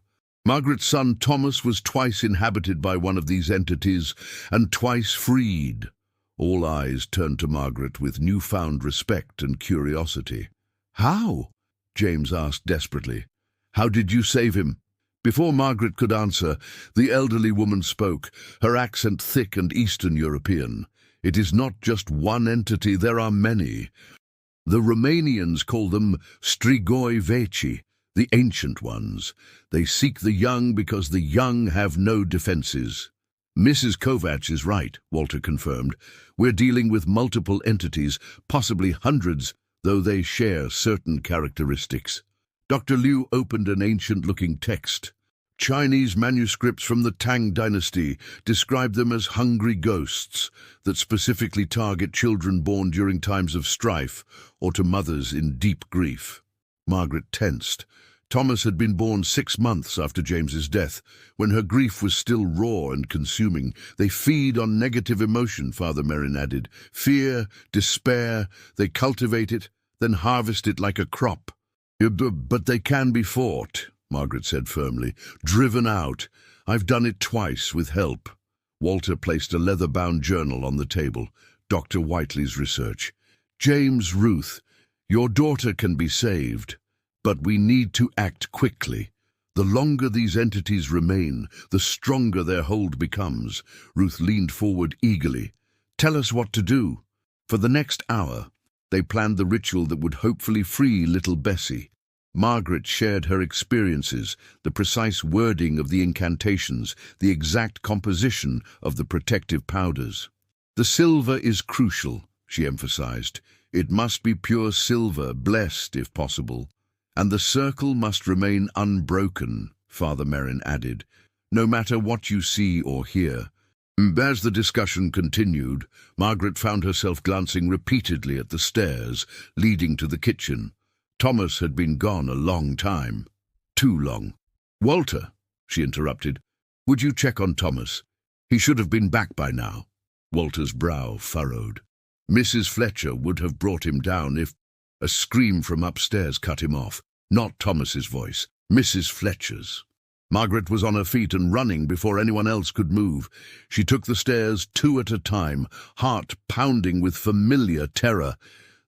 Margaret's son Thomas was twice inhabited by one of these entities, and twice freed. All eyes turned to Margaret with newfound respect and curiosity. "How?" James asked desperately. "How did you save him?" Before Margaret could answer, the elderly woman spoke, her accent thick and Eastern European. "It is not just one entity, there are many. The Romanians call them Strigoi Veci, the ancient ones. They seek the young because the young have no defenses." "Mrs. Kovacs is right," Walter confirmed. "We're dealing with multiple entities, possibly hundreds, though they share certain characteristics." Dr. Liu opened an ancient-looking text. Chinese manuscripts from the Tang dynasty describe them as hungry ghosts that specifically target children born during times of strife or to mothers in deep grief. Margaret tensed. Thomas had been born 6 months after James's death, when her grief was still raw and consuming. "They feed on negative emotion," Father Merrin added. "Fear, despair, they cultivate it, then harvest it like a crop." But they can be fought," Margaret said firmly. "Driven out. I've done it twice with help." Walter placed a leather-bound journal on the table. Dr. Whiteley's research. "James, Ruth, your daughter can be saved, but we need to act quickly. The longer these entities remain, the stronger their hold becomes." Ruth leaned forward eagerly. "Tell us what to do." For the next hour, they planned the ritual that would hopefully free little Bessie. Margaret shared her experiences, the precise wording of the incantations, the exact composition of the protective powders. "The silver is crucial," she emphasized. "It must be pure silver, blessed if possible. And the circle must remain unbroken," Father Merrin added, "no matter what you see or hear." As the discussion continued, Margaret found herself glancing repeatedly at the stairs leading to the kitchen. Thomas had been gone a long time. Too long. "Walter," she interrupted, "would you check on Thomas? He should have been back by now." Walter's brow furrowed. "Mrs. Fletcher would have brought him down if—" A scream from upstairs cut him off. Not Thomas's voice, Mrs. Fletcher's. Margaret was on her feet and running before anyone else could move. She took the stairs 2 at a time, heart pounding with familiar terror.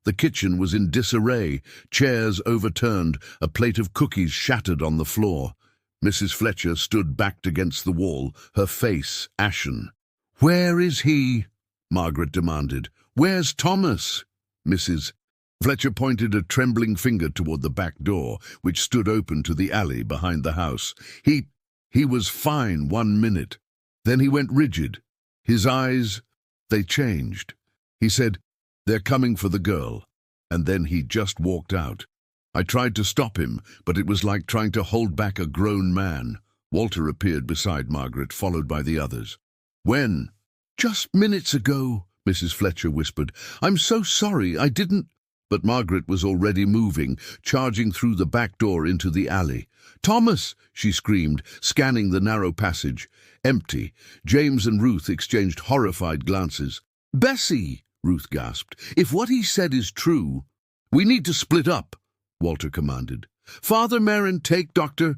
The kitchen was in disarray, chairs overturned, a plate of cookies shattered on the floor. Mrs. Fletcher stood backed against the wall, her face ashen. "Where is he?" Margaret demanded. "Where's Thomas?" Mrs. Fletcher pointed a trembling finger toward the back door, which stood open to the alley behind the house. He was fine 1 minute. Then he went rigid. His eyes, they changed. He said, They're coming for the girl. And then he just walked out. I tried to stop him, but it was like trying to hold back a grown man. Walter appeared beside Margaret, followed by the others. When? Just minutes ago, Mrs. Fletcher whispered. I'm so sorry, I didn't... But Margaret was already moving, charging through the back door into the alley. Thomas, she screamed, scanning the narrow passage. Empty. James and Ruth exchanged horrified glances. Bessie, Ruth gasped, if what he said is true... We need to split up, Walter commanded. Father Merrin, take Dr.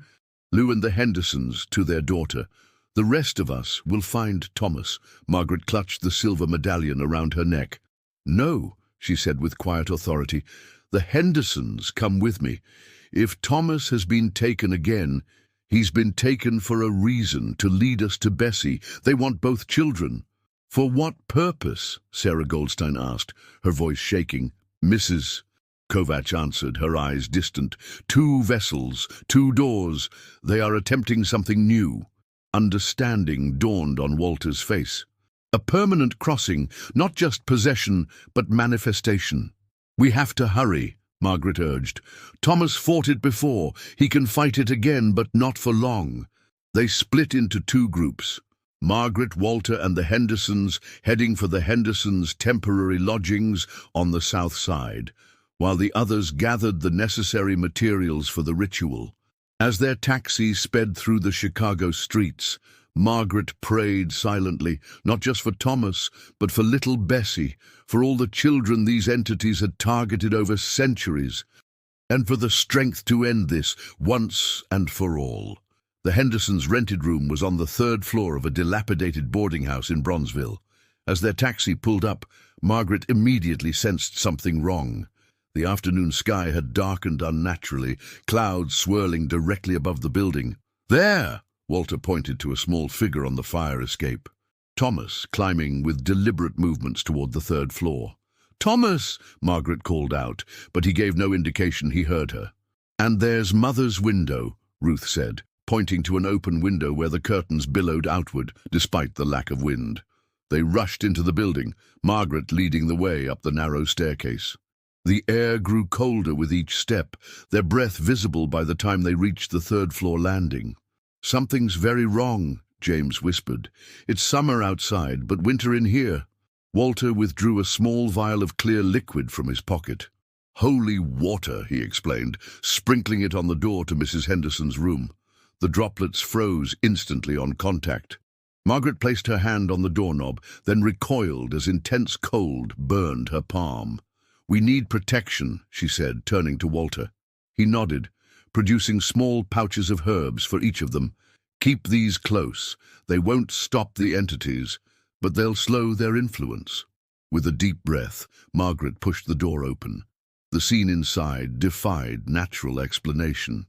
Lou and the Hendersons to their daughter. The rest of us will find Thomas. Margaret clutched the silver medallion around her neck. No, she said with quiet authority. The Hendersons come with me. If Thomas has been taken again, he's been taken for a reason, to lead us to Bessie. They want both children. For what purpose? Sarah Goldstein asked, her voice shaking. Mrs. Kovach answered, her eyes distant. 2 vessels, 2 doors. They are attempting something new. Understanding dawned on Walter's face. A permanent crossing, not just possession, but manifestation. We have to hurry, Margaret urged. Thomas fought it before. He can fight it again, but not for long. They split into 2 groups. Margaret, Walter, and the Hendersons heading for the Hendersons' temporary lodgings on the south side, while the others gathered the necessary materials for the ritual. As their taxi sped through the Chicago streets, Margaret prayed silently, not just for Thomas, but for little Bessie, for all the children these entities had targeted over centuries, and for the strength to end this once and for all. The Hendersons' rented room was on the 3rd floor of a dilapidated boarding house in Bronzeville. As their taxi pulled up, Margaret immediately sensed something wrong. The afternoon sky had darkened unnaturally, clouds swirling directly above the building. There! Walter pointed to a small figure on the fire escape. Thomas, climbing with deliberate movements toward the 3rd floor. Thomas! Margaret called out, but he gave no indication he heard her. And there's Mother's window, Ruth said, pointing to an open window where the curtains billowed outward, despite the lack of wind. They rushed into the building, Margaret leading the way up the narrow staircase. The air grew colder with each step, their breath visible by the time they reached the 3rd floor landing. Something's very wrong, James whispered. It's summer outside, but winter in here. Walter withdrew a small vial of clear liquid from his pocket. Holy water, he explained, sprinkling it on the door to Mrs. Henderson's room. The droplets froze instantly on contact. Margaret placed her hand on the doorknob, then recoiled as intense cold burned her palm. We need protection, she said, turning to Walter. He nodded, producing small pouches of herbs for each of them. Keep these close. They won't stop the entities, but they'll slow their influence. With a deep breath, Margaret pushed the door open. The scene inside defied natural explanation.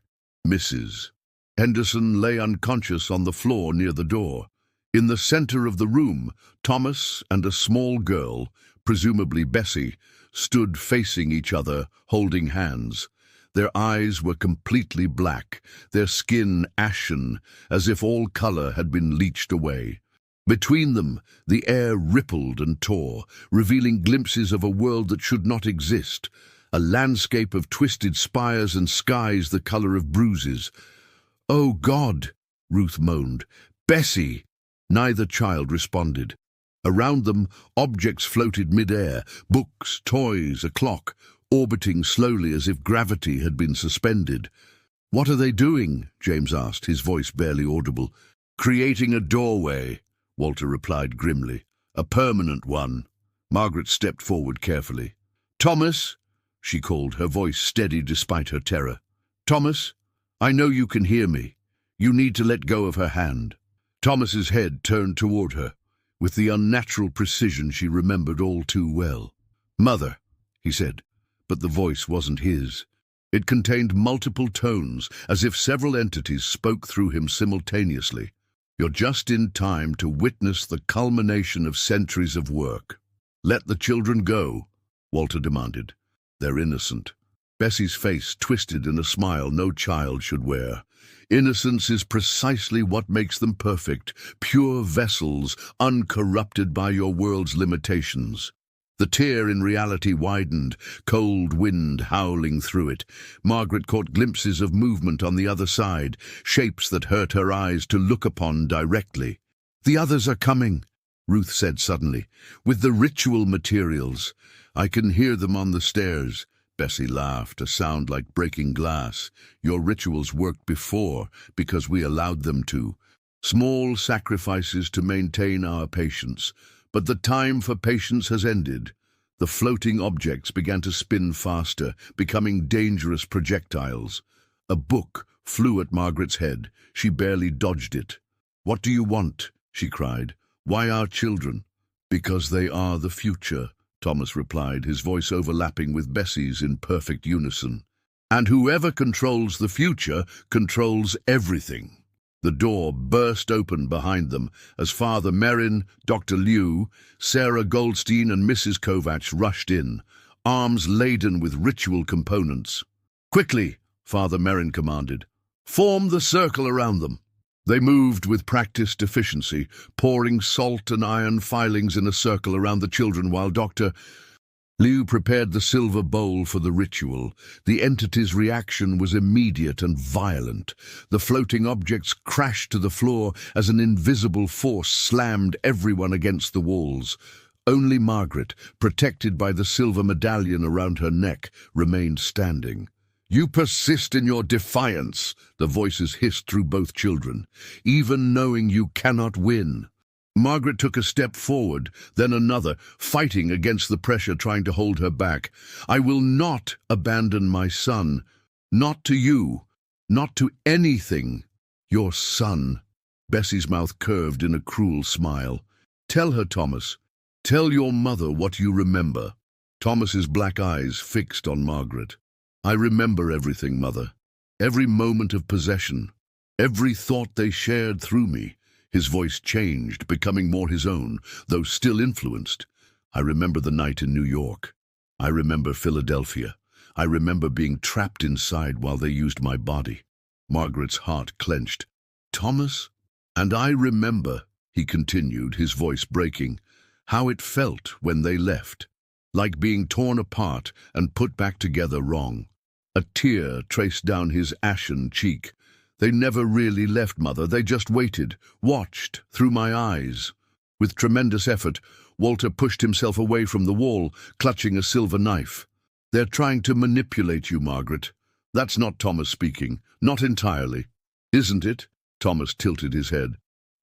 Mrs. Henderson lay unconscious on the floor near the door. In the center of the room, Thomas and a small girl, presumably Bessie, stood facing each other, holding hands. Their eyes were completely black, their skin ashen, as if all color had been leached away. Between them, the air rippled and tore, revealing glimpses of a world that should not exist, a landscape of twisted spires and skies the color of bruises. "Oh, God!" Ruth moaned. "Bessie!" Neither child responded. Around them, objects floated mid-air, books, toys, a clock, orbiting slowly as if gravity had been suspended. "What are they doing?" James asked, his voice barely audible. "Creating a doorway," Walter replied grimly. "A permanent one." Margaret stepped forward carefully. "Thomas," she called, her voice steady despite her terror. "Thomas, I know you can hear me. You need to let go of her hand." Thomas's head turned toward her, with the unnatural precision she remembered all too well. "Mother," he said, but the voice wasn't his. It contained multiple tones, as if several entities spoke through him simultaneously. "You're just in time to witness the culmination of centuries of work. Let the children go," Walter demanded. "They're innocent." Bessie's face twisted in a smile no child should wear. "Innocence is precisely what makes them perfect, pure vessels, uncorrupted by your world's limitations." The tear in reality widened, cold wind howling through it. Margaret caught glimpses of movement on the other side, shapes that hurt her eyes to look upon directly. "The others are coming," Ruth said suddenly, "with the ritual materials. I can hear them on the stairs." Bessie laughed, a sound like breaking glass. "Your rituals worked before, because we allowed them to. Small sacrifices to maintain our patience. But the time for patience has ended." The floating objects began to spin faster, becoming dangerous projectiles. A book flew at Margaret's head. She barely dodged it. "What do you want?" she cried. "Why our children?" "Because they are the future," Thomas replied, his voice overlapping with Bessie's in perfect unison. "And whoever controls the future controls everything." The door burst open behind them as Father Merrin, Dr. Liu, Sarah Goldstein and Mrs. Kovacs rushed in, arms laden with ritual components. "Quickly," Father Merrin commanded. "Form the circle around them." They moved with practiced efficiency, pouring salt and iron filings in a circle around the children while Dr. Liu prepared the silver bowl for the ritual. The entity's reaction was immediate and violent. The floating objects crashed to the floor as an invisible force slammed everyone against the walls. Only Margaret, protected by the silver medallion around her neck, remained standing. "You persist in your defiance," the voices hissed through both children, "even knowing you cannot win." Margaret took a step forward, then another, fighting against the pressure trying to hold her back. "I will not abandon my son. Not to you. Not to anything. Your son." Bessie's mouth curved in a cruel smile. "Tell her, Thomas. Tell your mother what you remember." Thomas's black eyes fixed on Margaret. "I remember everything, Mother. Every moment of possession. Every thought they shared through me." His voice changed, becoming more his own, though still influenced. "I remember the night in New York. I remember Philadelphia. I remember being trapped inside while they used my body." Margaret's heart clenched. "Thomas? And I remember," he continued, his voice breaking, "how it felt when they left. Like being torn apart and put back together wrong." A tear traced down his ashen cheek. "They never really left, Mother. They just waited, watched, through my eyes." With tremendous effort, Walter pushed himself away from the wall, clutching a silver knife. "They're trying to manipulate you, Margaret." "That's not Thomas speaking. Not entirely." "Isn't it?" Thomas tilted his head.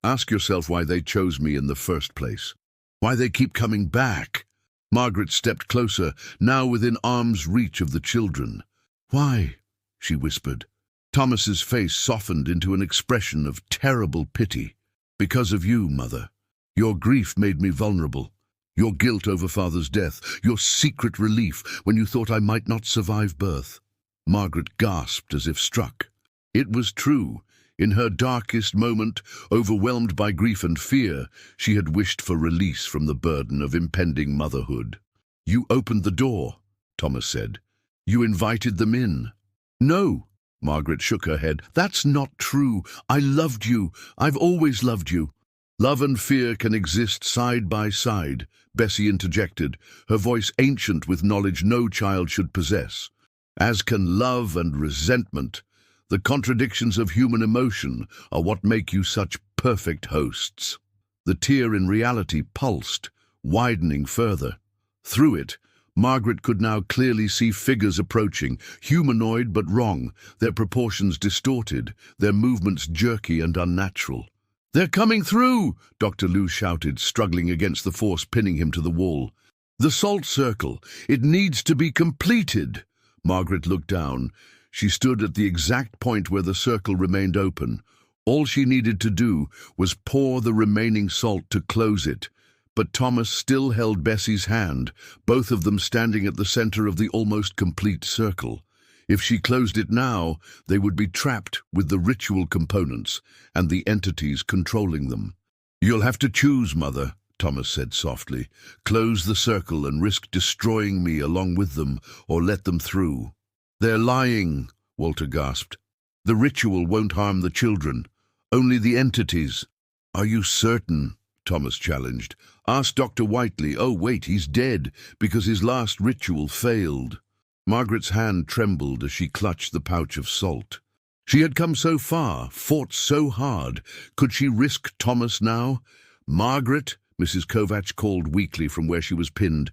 "Ask yourself why they chose me in the first place. Why they keep coming back." Margaret stepped closer, now within arm's reach of the children. "Why?" she whispered. Thomas's face softened into an expression of terrible pity. "Because of you, Mother. Your grief made me vulnerable. Your guilt over Father's death. Your secret relief when you thought I might not survive birth." Margaret gasped as if struck. It was true. In her darkest moment, overwhelmed by grief and fear, she had wished for release from the burden of impending motherhood. "You opened the door," Thomas said. "You invited them in." "No." Margaret shook her head. "That's not true. I loved you. I've always loved you." "Love and fear can exist side by side," Bessie interjected, her voice ancient with knowledge no child should possess. "As can love and resentment. The contradictions of human emotion are what make you such perfect hosts." The tear in reality pulsed, widening further. Through it, Margaret could now clearly see figures approaching, humanoid but wrong, their proportions distorted, their movements jerky and unnatural. "They're coming through!" Dr. Liu shouted, struggling against the force pinning him to the wall. "The salt circle, it needs to be completed." Margaret looked down. She stood at the exact point where the circle remained open. All she needed to do was pour the remaining salt to close it. But Thomas still held Bessie's hand, both of them standing at the center of the almost complete circle. If she closed it now, they would be trapped with the ritual components and the entities controlling them. "You'll have to choose, Mother," Thomas said softly. "Close the circle and risk destroying me along with them, or let them through." "They're lying," Walter gasped. "The ritual won't harm the children, only the entities." "Are you certain?" Thomas challenged. Ask Dr. Whiteley. Oh, wait, he's dead because his last ritual failed. Margaret's hand trembled as she clutched the pouch of salt. She had come so far, fought so hard. Could she risk Thomas now? Margaret, Mrs. Kovacs called weakly from where she was pinned.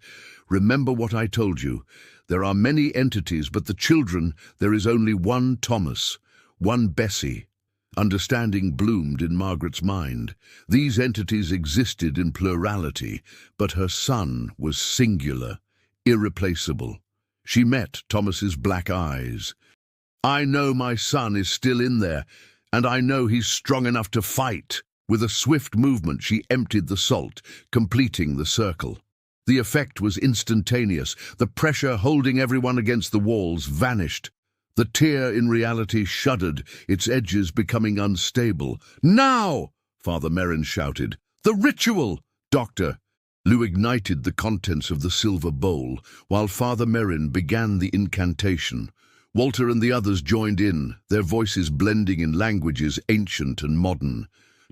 Remember what I told you. There are many entities, but the children, there is only one Thomas, one Bessie. Understanding bloomed in Margaret's mind. These entities existed in plurality, but her son was singular, irreplaceable. She met Thomas's black eyes. I know my son is still in there, and I know he's strong enough to fight. With a swift movement, she emptied the salt, completing the circle. The effect was instantaneous. The pressure holding everyone against the walls vanished. The tear in reality shuddered, its edges becoming unstable. Now! Father Merrin shouted. The ritual! Doctor! Lou ignited the contents of the silver bowl, while Father Merrin began the incantation. Walter and the others joined in, their voices blending in languages ancient and modern.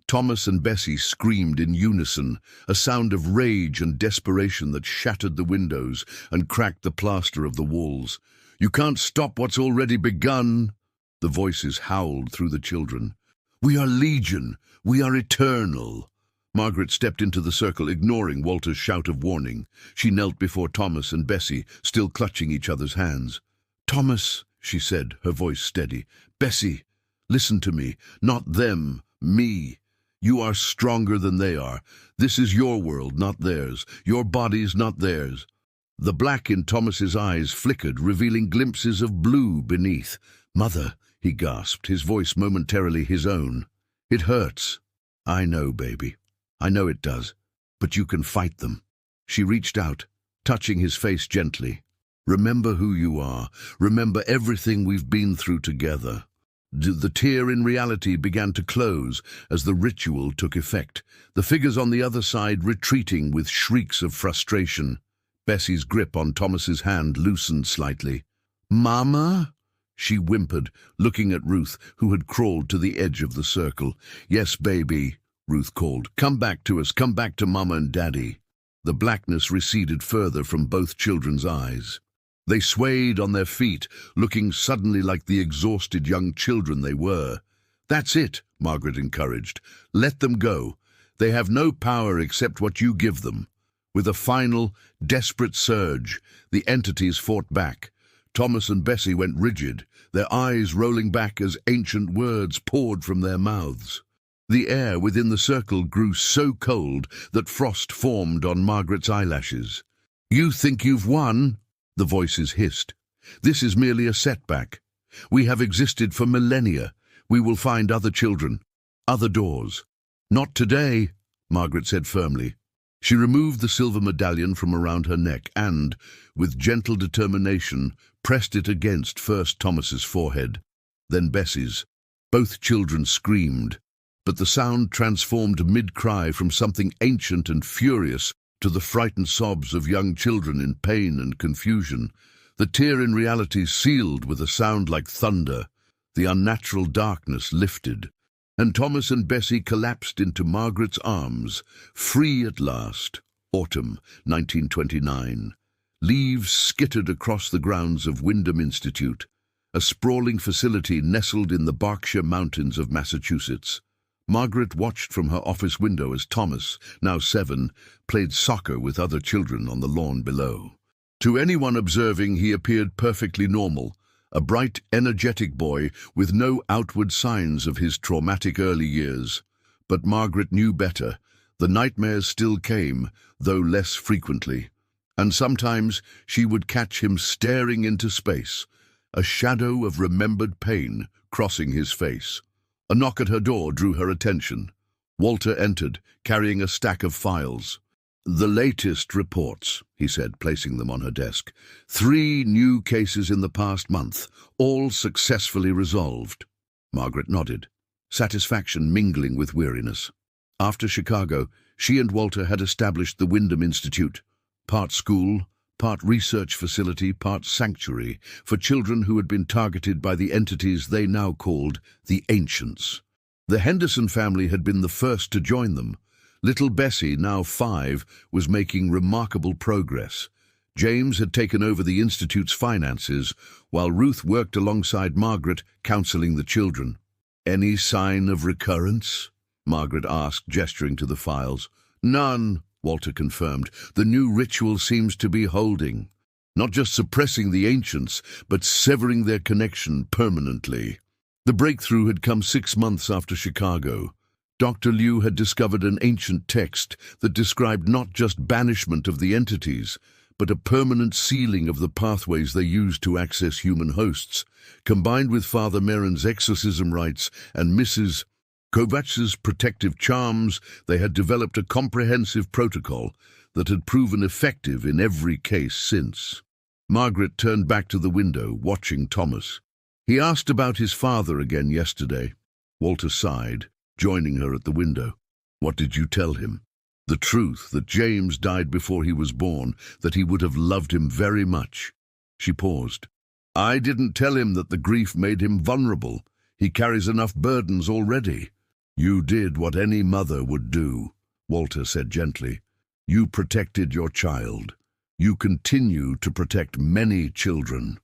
Thomas and Bessie screamed in unison, a sound of rage and desperation that shattered the windows and cracked the plaster of the walls. You can't stop what's already begun. The voices howled through the children. We are legion. We are eternal. Margaret stepped into the circle, ignoring Walter's shout of warning. She knelt before Thomas and Bessie, still clutching each other's hands. Thomas, she said, her voice steady. Bessie, listen to me. Not them, me. You are stronger than they are. This is your world, not theirs. Your bodies, not theirs. The black in Thomas's eyes flickered, revealing glimpses of blue beneath. Mother, he gasped, his voice momentarily his own. It hurts. I know, baby. I know it does. But you can fight them. She reached out, touching his face gently. Remember who you are. Remember everything we've been through together. The tear in reality began to close as the ritual took effect, the figures on the other side retreating with shrieks of frustration. Bessie's grip on Thomas's hand loosened slightly. Mama? She whimpered, looking at Ruth, who had crawled to the edge of the circle. Yes, baby, Ruth called. Come back to us. Come back to Mama and Daddy. The blackness receded further from both children's eyes. They swayed on their feet, looking suddenly like the exhausted young children they were. That's it, Margaret encouraged. Let them go. They have no power except what you give them. With a final, desperate surge, the entities fought back. Thomas and Bessie went rigid, their eyes rolling back as ancient words poured from their mouths. The air within the circle grew so cold that frost formed on Margaret's eyelashes. You think you've won? The voices hissed. This is merely a setback. We have existed for millennia. We will find other children, other doors. Not today, Margaret said firmly. She removed the silver medallion from around her neck and, with gentle determination, pressed it against first Thomas's forehead, then Bessie's. Both children screamed, but the sound transformed mid-cry from something ancient and furious to the frightened sobs of young children in pain and confusion. The tear in reality sealed with a sound like thunder. The unnatural darkness lifted, and Thomas and Bessie collapsed into Margaret's arms, free at last. Autumn, 1929. Leaves skittered across the grounds of Wyndham Institute, a sprawling facility nestled in the Berkshire Mountains of Massachusetts. Margaret watched from her office window as Thomas, now 7, played soccer with other children on the lawn below. To anyone observing, he appeared perfectly normal, a bright, energetic boy with no outward signs of his traumatic early years. But Margaret knew better. The nightmares still came, though less frequently. And sometimes she would catch him staring into space, a shadow of remembered pain crossing his face. A knock at her door drew her attention. Walter entered, carrying a stack of files. The latest reports, he said, placing them on her desk. 3 new cases in the past month, all successfully resolved. Margaret nodded, satisfaction mingling with weariness. After Chicago, she and Walter had established the Wyndham Institute, part school, part research facility, part sanctuary, for children who had been targeted by the entities they now called the Ancients. The Henderson family had been the first to join them. Little Bessie, now 5, was making remarkable progress. James had taken over the Institute's finances, while Ruth worked alongside Margaret, counseling the children. "Any sign of recurrence?" Margaret asked, gesturing to the files. "None," Walter confirmed. "The new ritual seems to be holding. Not just suppressing the ancients, but severing their connection permanently." The breakthrough had come 6 months after Chicago. Dr. Liu had discovered an ancient text that described not just banishment of the entities, but a permanent sealing of the pathways they used to access human hosts. Combined with Father Merrin's exorcism rites and Mrs. Kovach's protective charms, they had developed a comprehensive protocol that had proven effective in every case since. Margaret turned back to the window, watching Thomas. "He asked about his father again yesterday." Walter sighed, joining her at the window. "What did you tell him?" "The truth, that James died before he was born, that he would have loved him very much." She paused. "I didn't tell him that the grief made him vulnerable. He carries enough burdens already." "You did what any mother would do," Walter said gently. "You protected your child. You continue to protect many children."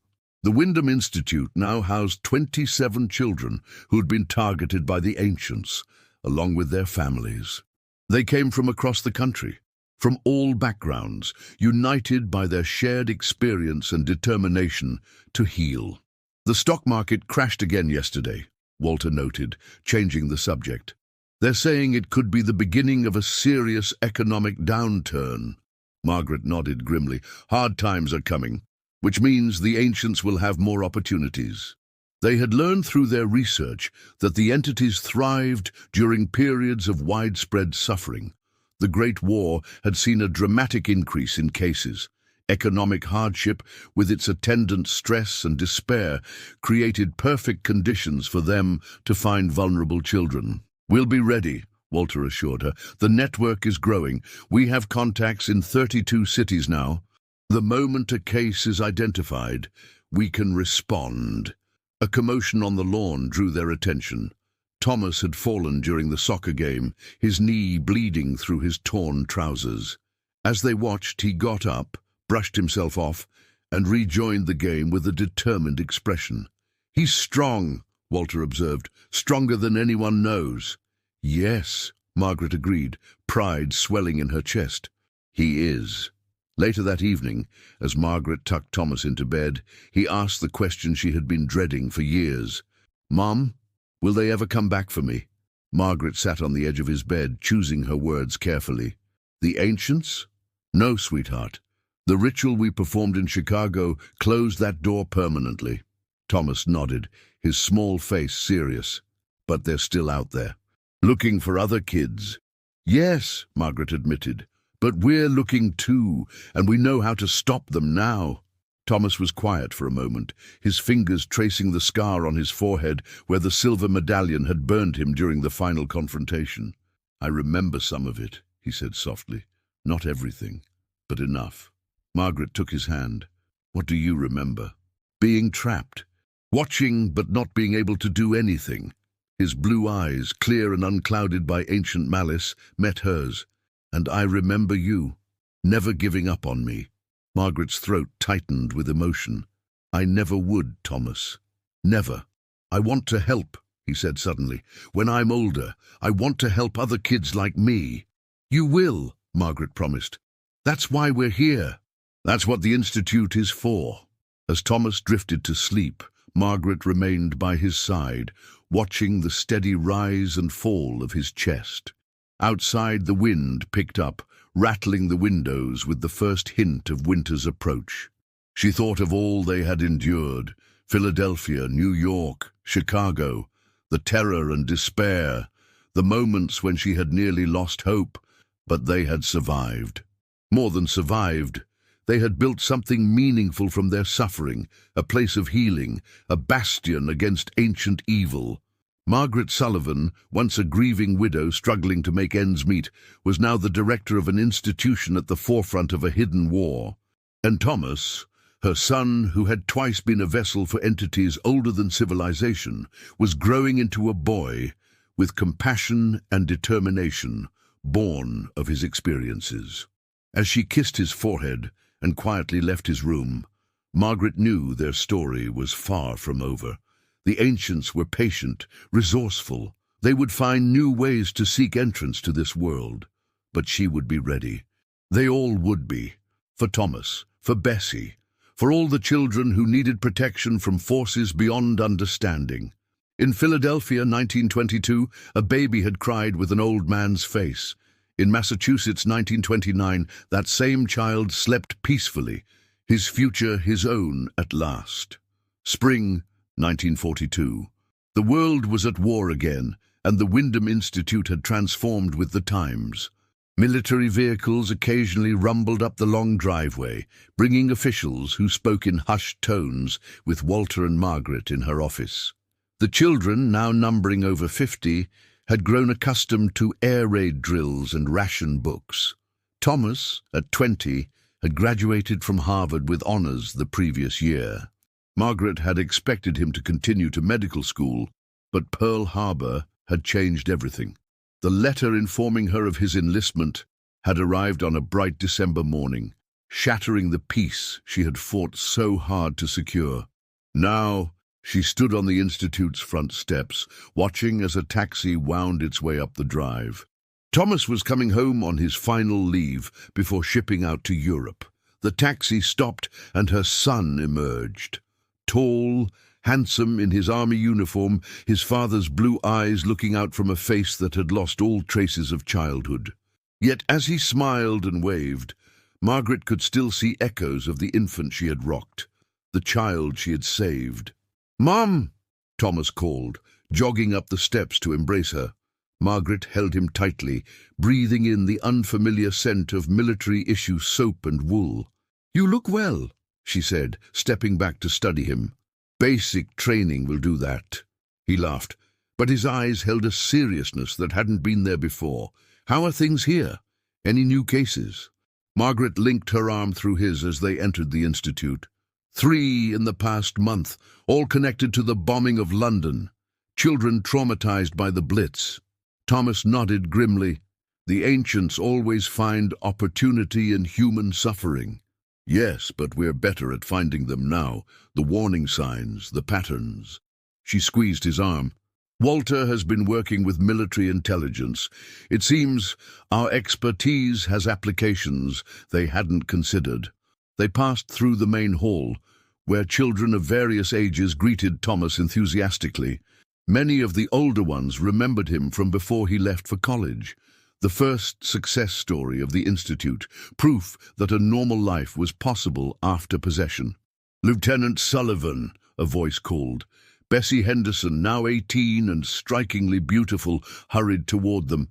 The Wyndham Institute now housed 27 children who had been targeted by the ancients, along with their families. They came from across the country, from all backgrounds, united by their shared experience and determination to heal. "The stock market crashed again yesterday," Walter noted, changing the subject. "They're saying it could be the beginning of a serious economic downturn." Margaret nodded grimly. "Hard times are coming, which means the ancients will have more opportunities." They had learned through their research that the entities thrived during periods of widespread suffering. The Great War had seen a dramatic increase in cases. Economic hardship, with its attendant stress and despair, created perfect conditions for them to find vulnerable children. "We'll be ready," Walter assured her. "The network is growing. We have contacts in 32 cities now. The moment a case is identified, we can respond." A commotion on the lawn drew their attention. Thomas had fallen during the soccer game, his knee bleeding through his torn trousers. As they watched, he got up, brushed himself off, and rejoined the game with a determined expression. "He's strong," Walter observed, "stronger than anyone knows." "Yes," Margaret agreed, pride swelling in her chest. "He is." Later that evening, as Margaret tucked Thomas into bed, he asked the question she had been dreading for years. "Mom, will they ever come back for me?" Margaret sat on the edge of his bed, choosing her words carefully. "The ancients? No, sweetheart. The ritual we performed in Chicago closed that door permanently." Thomas nodded, his small face serious. "But they're still out there, looking for other kids." "Yes," Margaret admitted. "But we're looking too, and we know how to stop them now." Thomas was quiet for a moment, his fingers tracing the scar on his forehead where the silver medallion had burned him during the final confrontation. "I remember some of it," he said softly. "Not everything, but enough." Margaret took his hand. "What do you remember?" "Being trapped, watching but not being able to do anything." His blue eyes, clear and unclouded by ancient malice, met hers. "And I remember you, never giving up on me." Margaret's throat tightened with emotion. "I never would, Thomas. Never. I want to help," he said suddenly. "When I'm older, I want to help other kids like me." "You will," Margaret promised. "That's why we're here. That's what the Institute is for." As Thomas drifted to sleep, Margaret remained by his side, watching the steady rise and fall of his chest. Outside, the wind picked up, rattling the windows with the first hint of winter's approach. She thought of all they had endured: Philadelphia, New York, Chicago, the terror and despair, the moments when she had nearly lost hope, but they had survived. More than survived, they had built something meaningful from their suffering, a place of healing, a bastion against ancient evil. Margaret Sullivan, once a grieving widow struggling to make ends meet, was now the director of an institution at the forefront of a hidden war. And Thomas, her son, who had twice been a vessel for entities older than civilization, was growing into a boy with compassion and determination, born of his experiences. As she kissed his forehead and quietly left his room, Margaret knew their story was far from over. The ancients were patient, resourceful. They would find new ways to seek entrance to this world. But she would be ready. They all would be. For Thomas, for Bessie, for all the children who needed protection from forces beyond understanding. In Philadelphia, 1922, a baby had cried with an old man's face. In Massachusetts, 1929, that same child slept peacefully, his future his own at last. Spring, 1942. The world was at war again, and the Wyndham Institute had transformed with the times. Military vehicles occasionally rumbled up the long driveway, bringing officials who spoke in hushed tones with Walter and Margaret in her office. The children, now numbering over 50, had grown accustomed to air raid drills and ration books. Thomas, at 20, had graduated from Harvard with honors the previous year. Margaret had expected him to continue to medical school, but Pearl Harbor had changed everything. The letter informing her of his enlistment had arrived on a bright December morning, shattering the peace she had fought so hard to secure. Now, she stood on the Institute's front steps, watching as a taxi wound its way up the drive. Thomas was coming home on his final leave before shipping out to Europe. The taxi stopped and her son emerged. Tall, handsome in his army uniform, his father's blue eyes looking out from a face that had lost all traces of childhood. Yet as he smiled and waved, Margaret could still see echoes of the infant she had rocked, the child she had saved. "Mom!" Thomas called, jogging up the steps to embrace her. Margaret held him tightly, breathing in the unfamiliar scent of military-issue soap and wool. "You look well," she said, stepping back to study him. "Basic training will do that." He laughed, but his eyes held a seriousness that hadn't been there before. "How are things here? Any new cases?" Margaret linked her arm through his as they entered the Institute. 3 in the past month, all connected to the bombing of London. Children traumatized by the Blitz. Thomas nodded grimly. The ancients always find opportunity in human suffering. "Yes, but we're better at finding them now, the warning signs, the patterns." She squeezed his arm. "Walter has been working with military intelligence. It seems our expertise has applications they hadn't considered." They passed through the main hall, where children of various ages greeted Thomas enthusiastically. Many of the older ones remembered him from before he left for college. The first success story of the Institute, proof that a normal life was possible after possession. "Lieutenant Sullivan," a voice called. Bessie Henderson, now 18 and strikingly beautiful, hurried toward them.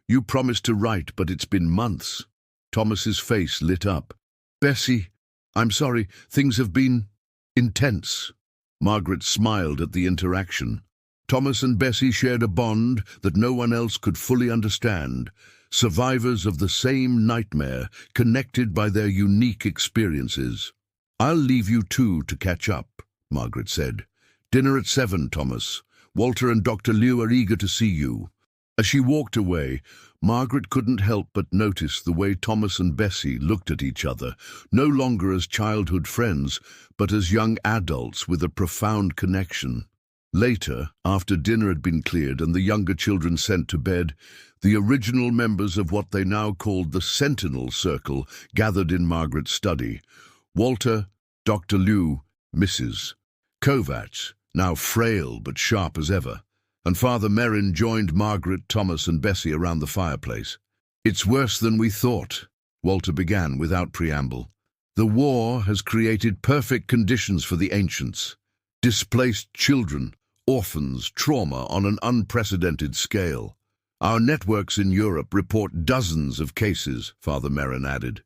"You promised to write, but it's been months." Thomas's face lit up. "Bessie, I'm sorry, things have been intense." Margaret smiled at the interaction. Thomas and Bessie shared a bond that no one else could fully understand. Survivors of the same nightmare, connected by their unique experiences. "I'll leave you two to catch up," Margaret said. "Dinner at 7, Thomas. Walter and Dr. Liu are eager to see you." As she walked away, Margaret couldn't help but notice the way Thomas and Bessie looked at each other, no longer as childhood friends, but as young adults with a profound connection. Later, after dinner had been cleared and the younger children sent to bed, the original members of what they now called the Sentinel Circle gathered in Margaret's study. Walter, Dr. Liu, Mrs. Kovacs, now frail but sharp as ever, and Father Merrin joined Margaret, Thomas and Bessie around the fireplace. "It's worse than we thought," Walter began without preamble. "The war has created perfect conditions for the ancients. Displaced children, orphans, trauma on an unprecedented scale. Our networks in Europe report dozens of cases," Father Merrin added,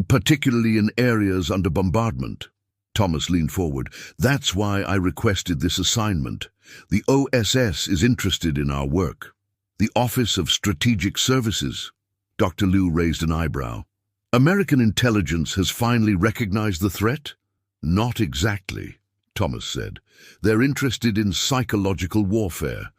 "particularly in areas under bombardment." Thomas leaned forward. "That's why I requested this assignment. The OSS is interested in our work." "The Office of Strategic Services?" Dr. Liu raised an eyebrow. "American intelligence has finally recognized the threat?" "Not exactly," Thomas said. "They're interested in psychological warfare,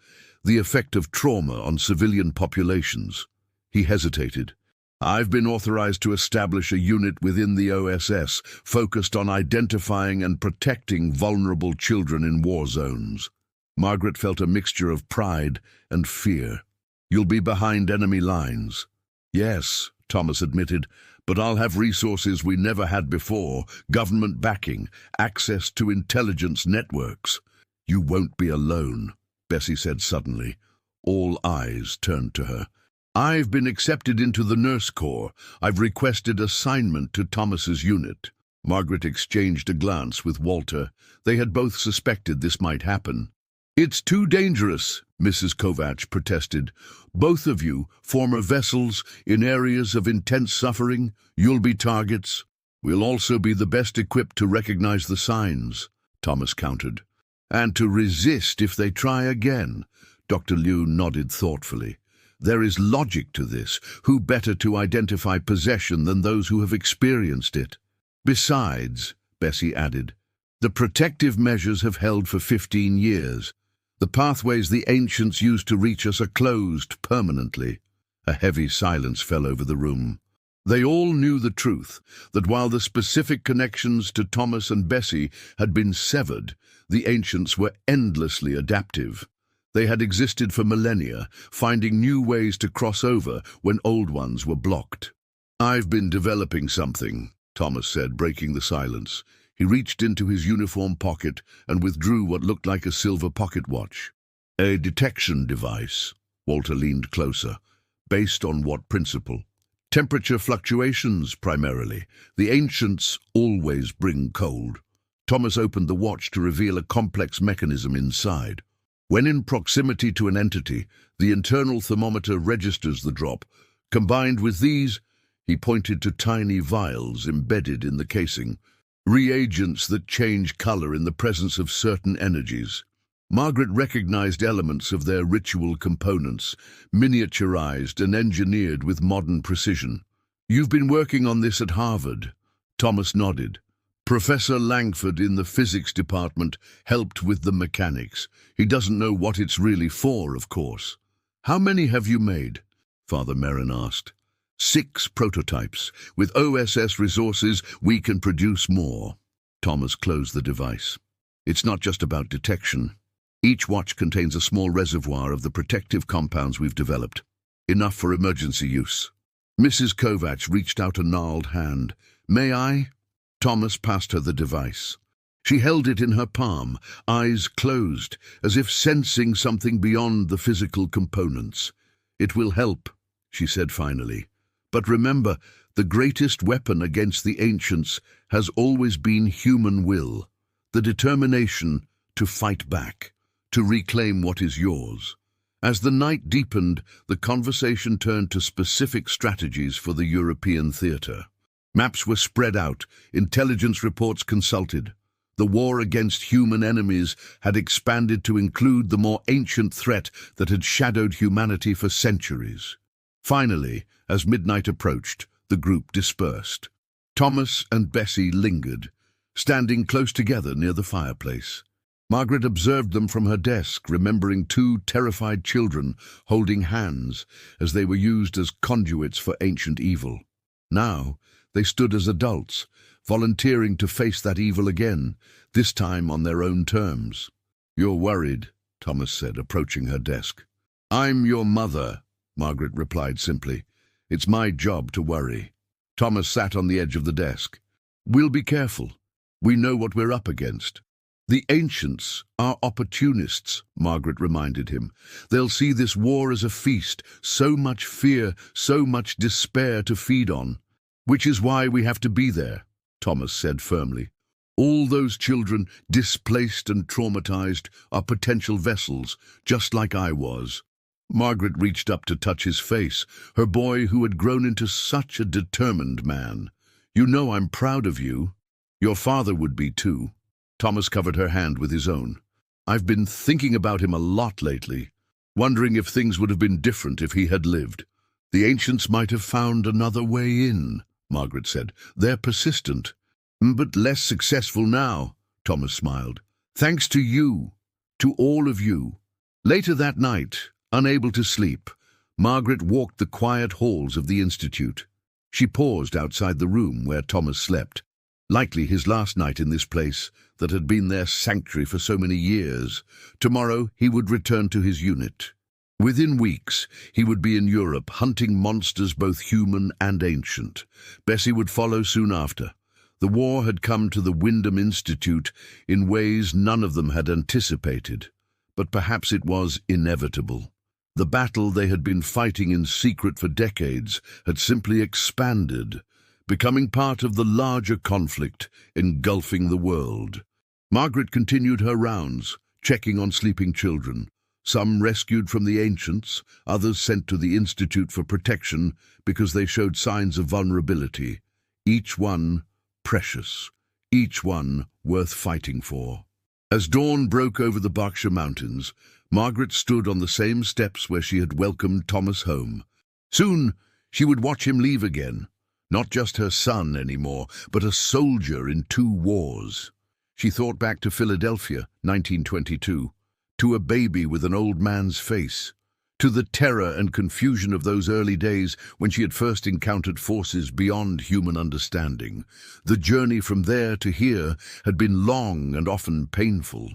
the effect of trauma on civilian populations. He hesitated. I've been authorized to establish a unit within the OSS focused on identifying and protecting vulnerable children in war zones. Margaret felt a mixture of pride and fear. You'll be behind enemy lines. Yes, Thomas admitted, but I'll have resources we never had before, government backing, access to intelligence networks. You won't be alone, Bessie said suddenly. All eyes turned to her. I've been accepted into the Nurse Corps. I've requested assignment to Thomas's unit. Margaret exchanged a glance with Walter. They had both suspected this might happen. It's too dangerous, Mrs. Kovacs protested. Both of you, former vessels in areas of intense suffering, you'll be targets. We'll also be the best equipped to recognize the signs, Thomas countered. And to resist if they try again, Dr. Liu nodded thoughtfully. There is logic to this. Who better to identify possession than those who have experienced it? Besides, Bessie added, the protective measures have held for 15 years. The pathways the ancients used to reach us are closed permanently. A heavy silence fell over the room. They all knew the truth, that while the specific connections to Thomas and Bessie had been severed, the ancients were endlessly adaptive. They had existed for millennia, finding new ways to cross over when old ones were blocked. I've been developing something, Thomas said, breaking the silence. He reached into his uniform pocket and withdrew what looked like a silver pocket watch. A detection device. Walter leaned closer. Based on what principle? Temperature fluctuations, primarily. The ancients always bring cold. Thomas opened the watch to reveal a complex mechanism inside. When in proximity to an entity, the internal thermometer registers the drop. Combined with these, he pointed to tiny vials embedded in the casing. Reagents that change color in the presence of certain energies. Margaret recognized elements of their ritual components, miniaturized and engineered with modern precision. You've been working on this at Harvard. Thomas nodded. Professor Langford in the physics department helped with the mechanics. He doesn't know what it's really for, of course. How many have you made? Father Merrin asked. 6 prototypes. With OSS resources, we can produce more. Thomas closed the device. It's not just about detection. Each watch contains a small reservoir of the protective compounds we've developed. Enough for emergency use. Mrs. Kovacs reached out a gnarled hand. May I? Thomas passed her the device. She held it in her palm, eyes closed, as if sensing something beyond the physical components. It will help, she said finally. But remember, the greatest weapon against the ancients has always been human will, the determination to fight back, to reclaim what is yours. As the night deepened, the conversation turned to specific strategies for the European theater. Maps were spread out, intelligence reports consulted. The war against human enemies had expanded to include the more ancient threat that had shadowed humanity for centuries. Finally, as midnight approached, the group dispersed. Thomas and Bessie lingered, standing close together near the fireplace. Margaret observed them from her desk, remembering 2 terrified children holding hands as they were used as conduits for ancient evil. Now, they stood as adults, volunteering to face that evil again, this time on their own terms. You're worried, Thomas said, approaching her desk. I'm your mother, Margaret replied simply. It's my job to worry. Thomas sat on the edge of the desk. We'll be careful. We know what we're up against. The ancients are opportunists, Margaret reminded him. They'll see this war as a feast, so much fear, so much despair to feed on. Which is why we have to be there, Thomas said firmly. All those children, displaced and traumatized, are potential vessels, just like I was. Margaret reached up to touch his face, her boy who had grown into such a determined man. You know I'm proud of you. Your father would be too. Thomas covered her hand with his own. I've been thinking about him a lot lately, wondering if things would have been different if he had lived. The ancients might have found another way in, Margaret said. They're persistent, but less successful now, Thomas smiled. Thanks to you, to all of you. Later that night, unable to sleep, Margaret walked the quiet halls of the Institute. She paused outside the room where Thomas slept, likely his last night in this place that had been their sanctuary for so many years. Tomorrow he would return to his unit. Within weeks, he would be in Europe hunting monsters both human and ancient. Bessie would follow soon after. The war had come to the Wyndham Institute in ways none of them had anticipated, but perhaps it was inevitable. The battle they had been fighting in secret for decades had simply expanded, becoming part of the larger conflict engulfing the world. Margaret continued her rounds, checking on sleeping children. Some rescued from the ancients, others sent to the Institute for protection because they showed signs of vulnerability. Each one precious, each one worth fighting for. As dawn broke over the Berkshire Mountains, Margaret stood on the same steps where she had welcomed Thomas home. Soon she would watch him leave again, not just her son anymore, but a soldier in 2 wars. She thought back to Philadelphia, 1922. To a baby with an old man's face, to the terror and confusion of those early days when she had first encountered forces beyond human understanding. The journey from there to here had been long and often painful,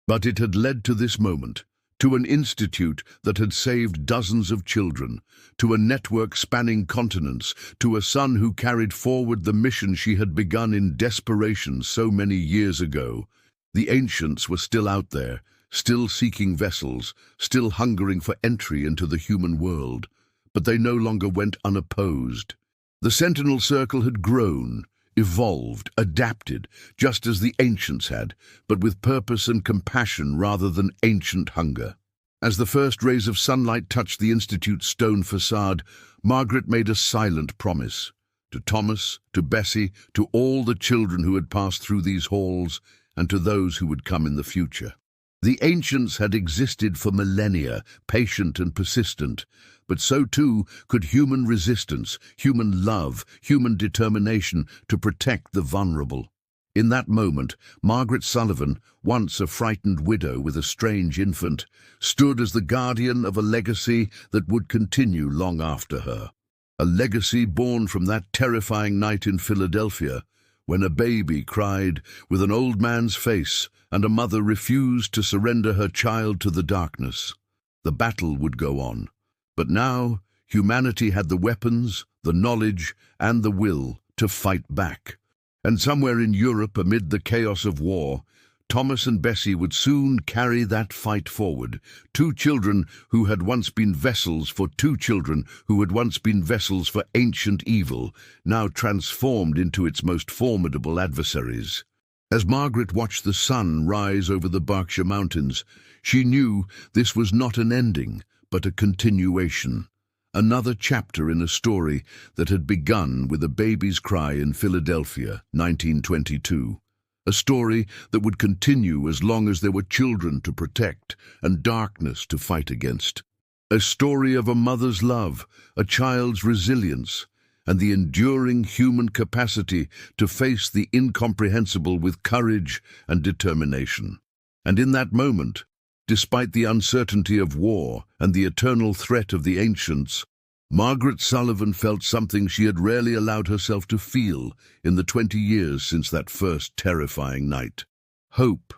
but it had led to this moment, to an institute that had saved dozens of children, to a network spanning continents, to a son who carried forward the mission she had begun in desperation so many years ago. The ancients were still out there, still seeking vessels, still hungering for entry into the human world, but they no longer went unopposed. The Sentinel Circle had grown, evolved, adapted, just as the ancients had, but with purpose and compassion rather than ancient hunger. As the first rays of sunlight touched the Institute's stone facade, Margaret made a silent promise. To Thomas, to Bessie, to all the children who had passed through these halls, and to those who would come in the future. The ancients had existed for millennia, patient and persistent, but so too could human resistance, human love, human determination to protect the vulnerable. In that moment, Margaret Sullivan, once a frightened widow with a strange infant, stood as the guardian of a legacy that would continue long after her. A legacy born from that terrifying night in Philadelphia, when a baby cried with an old man's face and a mother refused to surrender her child to the darkness. The battle would go on, but now humanity had the weapons, the knowledge, and the will to fight back. And somewhere in Europe, amid the chaos of war, Thomas and Bessie would soon carry that fight forward. 2 children who had once been vessels for 2 children who had once been vessels for ancient evil, now transformed into its most formidable adversaries. As Margaret watched the sun rise over the Berkshire Mountains, she knew this was not an ending, but a continuation. Another chapter in a story that had begun with a baby's cry in Philadelphia, 1922. A story that would continue as long as there were children to protect and darkness to fight against. A story of a mother's love, a child's resilience, and the enduring human capacity to face the incomprehensible with courage and determination. And in that moment, despite the uncertainty of war and the eternal threat of the ancients, Margaret Sullivan felt something she had rarely allowed herself to feel in the 20 years since that first terrifying night. Hope.